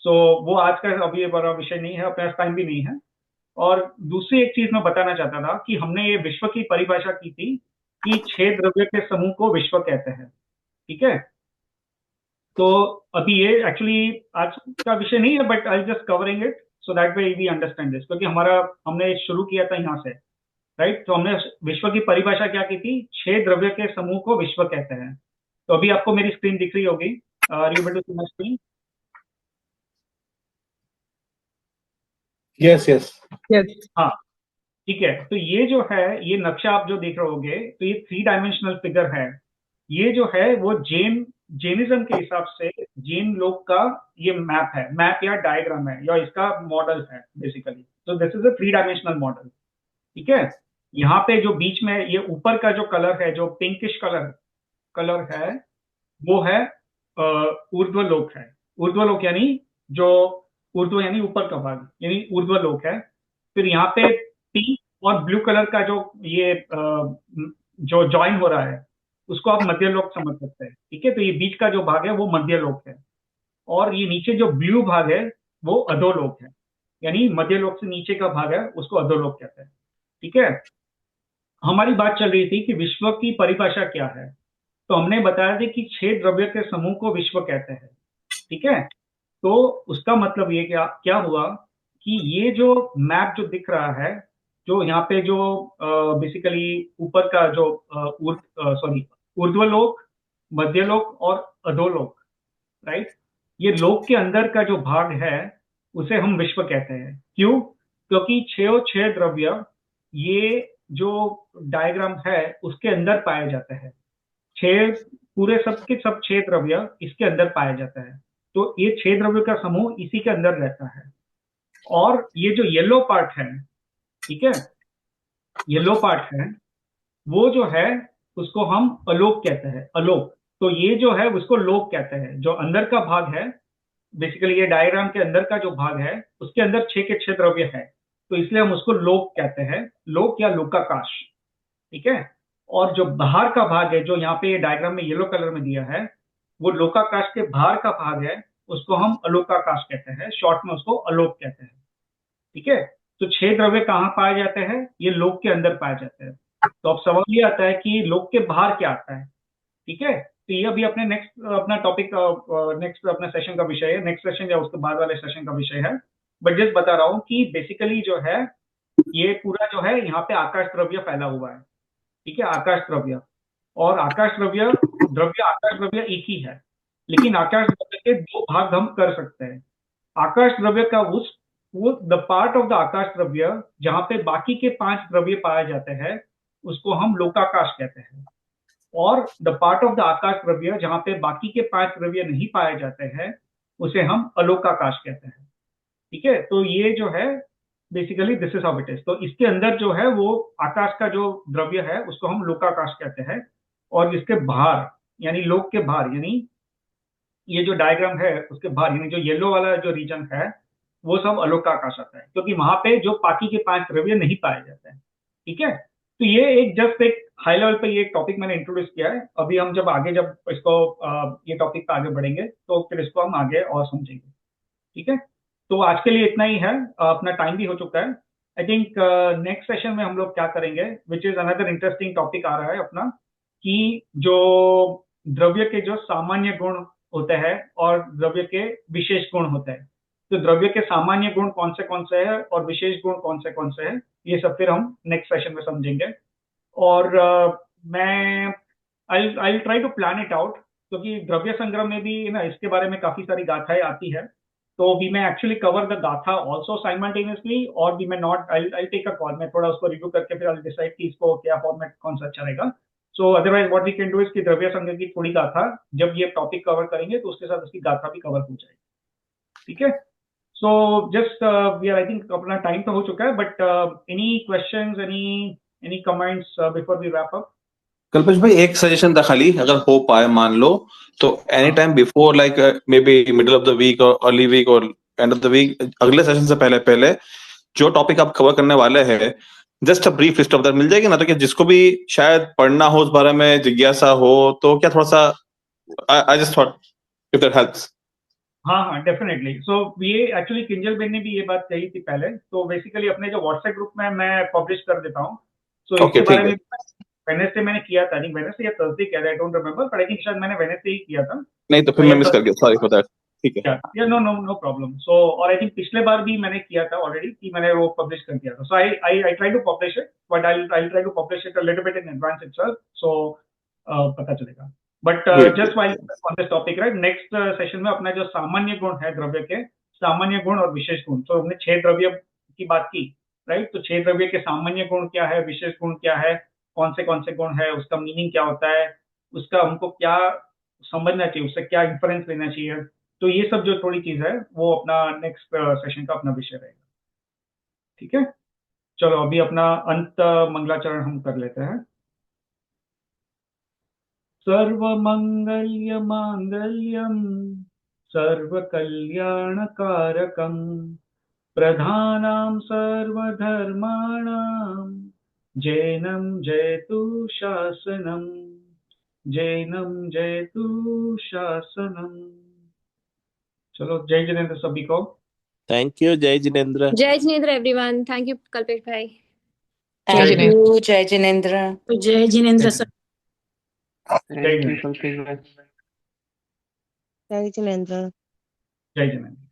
सो वो आज का अभी ये बड़ा विषय नहीं है, अपने पास टाइम भी नहीं है। और दूसरी एक चीज मैं बताना चाहता था कि हमने ये विश्व की परिभाषा की थी कि 6 द्रव्य के समूह को विश्व कहते हैं, ठीक है। तो अभी ये एक्चुअली आज का विषय नहीं है, but I just covering it so that way we understand this, क्योंकि हमने शुरू किया था यहाँ से, राइट? तो हमने विश्व की परिभाषा क्या की थी? 6 द्रव्य के समूह को विश्व कहते हैं। तो अभी आपको मेरी स्क्रीन दिख रही होगी, are you able to see my screen? Yes, yes. हाँ, ठीक है। तो ये जो है, ये नक्शा आप जो देख रहे होगे, तो ये 3 डायमेंशनल फिगर है। ये जो है वो जैनिज्म के हिसाब से जैन लोग का ये मैप है, मैप या डायग्राम है, या इसका मॉडल है बेसिकली। तो this is a 3 dimensional model, ठीक है। यहाँ पे जो बीच में ये ऊपर का जो कलर है, जो पिंकिश कलर है, वो है ऊर्ध्वलोक है। ऊर्ध्वलोक यानी जो ऊर्ध्व यानी ऊपर का भाग, यानी ऊर्ध्वलोक है। फिर यहाँ पे पिंक और ब्लू कलर का जो ये जो ज्वाइन हो रहा है, उसको आप मध्यलोक समझ सकते हैं, ठीक है। तो ये बीच का जो भाग है वो मध्यलोक है, और ये नीचे जो ब्लू भाग है वो अधोलोक है, यानी मध्यलोक से नीचे का भाग है उसको अधोलोक कहते हैं, ठीक है। हमारी बात चल रही थी कि विश्व की परिभाषा क्या है। तो हमने बताया था कि 6 द्रव्य के समूह को विश्व कहते हैं, ठीक है। तो उसका मतलब ये क्या हुआ कि ये जो मैप जो दिख रहा है, जो यहाँ पे जो बेसिकली ऊपर का जो ऊर्ध्वलोक, मध्यलोक और अधोलोक, राइट? ये लोक के अंदर का जो भाग है उसे हम विश्व कहते हैं। क्यों? क्योंकि 6 द्रव्य ये जो डायग्राम है उसके अंदर पाए जाते हैं। 6 पूरे सब के सब 6 द्रव्य इसके अंदर पाया जाता है। तो ये 6 द्रव्य का समूह इसी के अंदर रहता है। और ये जो येलो पार्ट है, ठीक है, येलो पार्ट है, वो जो है उसको हम अलोक कहते हैं, अलोक। तो ये जो है उसको लोक कहते हैं। जो अंदर का भाग है, बेसिकली ये डायग्राम के अंदर का जो भाग है उसके अंदर 6 के 6 द्रव्य है, तो इसलिए हम उसको लोक कहते हैं, लोक या लोकाकाश, ठीक है। और जो बाहर का भाग है, जो यहाँ पे डायग्राम में येलो कलर में दिया है, वो लोकाकाश के बाहर का भाग है, उसको हम अलोकाकाश कहते हैं, शॉर्ट में उसको अलोक कहते हैं, ठीक है। तो 6 द्रव्य कहाँ पाए जाते हैं? ये लोक के अंदर पाए जाते हैं। तो अब सवाल ये आता है कि लोक के बाहर क्या आता है, ठीक है। तो ये अभी अपने अपना टॉपिक नेक्स्ट अपना सेशन का विषय है, नेक्स्ट सेशन या उसके बाद वाले सेशन का विषय है। बट जस्ट बता रहा हूँ कि बेसिकली जो है ये पूरा जो है यहाँ पे आकाश द्रव्य फैला हुआ है, ठीक है, आकाश द्रव्य। और आकाश आकाश द्रव्य एक ही है, लेकिन आकाश द्रव्य के 2 भाग हम कर सकते हैं। आकाश द्रव्य का वो द पार्ट ऑफ द आकाश द्रव्य जहां पे बाकी के 5 द्रव्य पाए जाते हैं उसको हम लोकाकाश कहते हैं। और द पार्ट ऑफ द आकाश द्रव्य जहां पे बाकी के 5 द्रव्य नहीं पाए जाते हैं उसे हम अलोकाकाश कहते हैं, ठीक है। तो ये जो है basically this is how it is. तो इसके अंदर जो है वो आकाश का जो द्रव्य है उसको हम लोकाकाश कहते हैं, और इसके बाहर यानी लोक के बाहर, यानी ये जो डायग्राम है उसके बाहर, यानी जो येलो वाला जो रीजन है वो सब अलोकाकाश आता है, क्योंकि वहां पे जो बाकी के 5 द्रव्य नहीं पाए जाते हैं, ठीक है। तो ये एक जस्ट एक हाई लेवल पे ये टॉपिक मैंने इंट्रोड्यूस किया है। अभी हम जब इसको ये टॉपिक पे आगे बढ़ेंगे तो फिर इसको हम आगे और समझेंगे, ठीक है। तो आज के लिए इतना ही है, अपना टाइम भी हो चुका है। आई थिंक नेक्स्ट सेशन में हम लोग क्या करेंगे, which is another interesting topic आ रहा है अपना, कि जो द्रव्य के जो सामान्य गुण होते हैं और द्रव्य के विशेष गुण होते हैं। तो द्रव्य के सामान्य गुण कौन से हैं और विशेष गुण कौन से हैं, ये सब फिर हम नेक्स्ट सेशन में समझेंगे। और मैं I try to plan it out, क्योंकि द्रव्य संग्रह में भी ना इसके बारे में काफी सारी गाथाएं आती है। तो we may actually cover the गाथा ऑल्सो साइमल्टेनियसली, और वी may नॉट। आई टेक अ कॉल, मैं थोड़ा उसको रिव्यू करके फिर आई डिसाइड कि इसको क्या फॉर्मेट कौन सा अच्छा रहेगा। So otherwise what we can do is कि द्रव्य संघ की थोड़ी गाथा, जब ये टॉपिक कवर करेंगे तो उसके साथ उसकी गाथा भी कवर हो जाएगी, ठीक है। So just we are, I think अपना टाइम तो हो चुका है, but any questions, any comments before we wrap up? Kalpesh भाई एक सजेशन था खाली, अगर हो पाए मान लो तो any time before like may be middle of the week और अर्ली वीक और एंड ऑफ द वीक, अगले सेशन से पहले पहले जो टॉपिक आप कवर करने वाले हैं just a brief list of that मिल जाएगी ना, तो क्या जिसको भी शायद पढ़ना हो उस बारे में जिज्ञासा हो तो क्या थोड़ा सा I just thought if that helps. हाँ हाँ डेफिनेटली। सो ये एक्चुअली किंजल बेन ने भी ये बात कही थी पहले, तो बेसिकली अपने जो व्हाट्सएप ग्रुप में मैं पब्लिश कर देता हूँ। सो ओके इसके ठीक बारे है, में वेडनेसडे मैंने किया था, नहीं वेडनेसडे या थर्सडे किया था, I don't remember, but I think शायद मैंने वेडनेसडे ही किया था। नहीं तो फिर मैं मिस कर गया, सॉरी फॉर दैट। ठीक है, या नो नो नो प्रॉब्लम। सो और आई थिंक पिछले बार भी मैंने किया था ऑलरेडी, कि मैंने वो पब्लिश कर दिया था। So I try to publish it, but I try to publish it a little bit in advance itself, so पता चलेगा। But Good. Just while on this topic, right, next session में अपना जो सामान्य गुण है द्रव्य के, सामान्य गुण और विशेष गुण, तो हमने 6 द्रव्य की बात की, राइट। तो 6 द्रव्य के सामान्य गुण क्या है, विशेष गुण क्या है, कौन से गुण है, उसका मीनिंग क्या होता है, उसका हमको क्या समझना चाहिए, उससे क्या इंफरेंस लेना चाहिए। तो ये सब जो थोड़ी चीज है वो अपना नेक्स्ट सेशन का अपना विषय रहेगा, ठीक है। चलो अभी अपना अंत मंगलाचरण हम कर लेते हैं। सर्वमंगल्य मांगल्यम सर्वकल्याणकारकम प्रधानां सर्वधर्माणां जैनं जयतु शासनम, जैनं जयतु शासनम। चलो जय जिनेंद्र सभी को। थैंक यू, जय Jinendra. Jai Jinendra everyone. Thank you, Kalpesh bhai. Thank Jinendra. You, जय जिनेंद्र। जय जिनेंद्र सर। जय जिनेंद्र। जय जिनेंद्र। जय जिनेंद्र।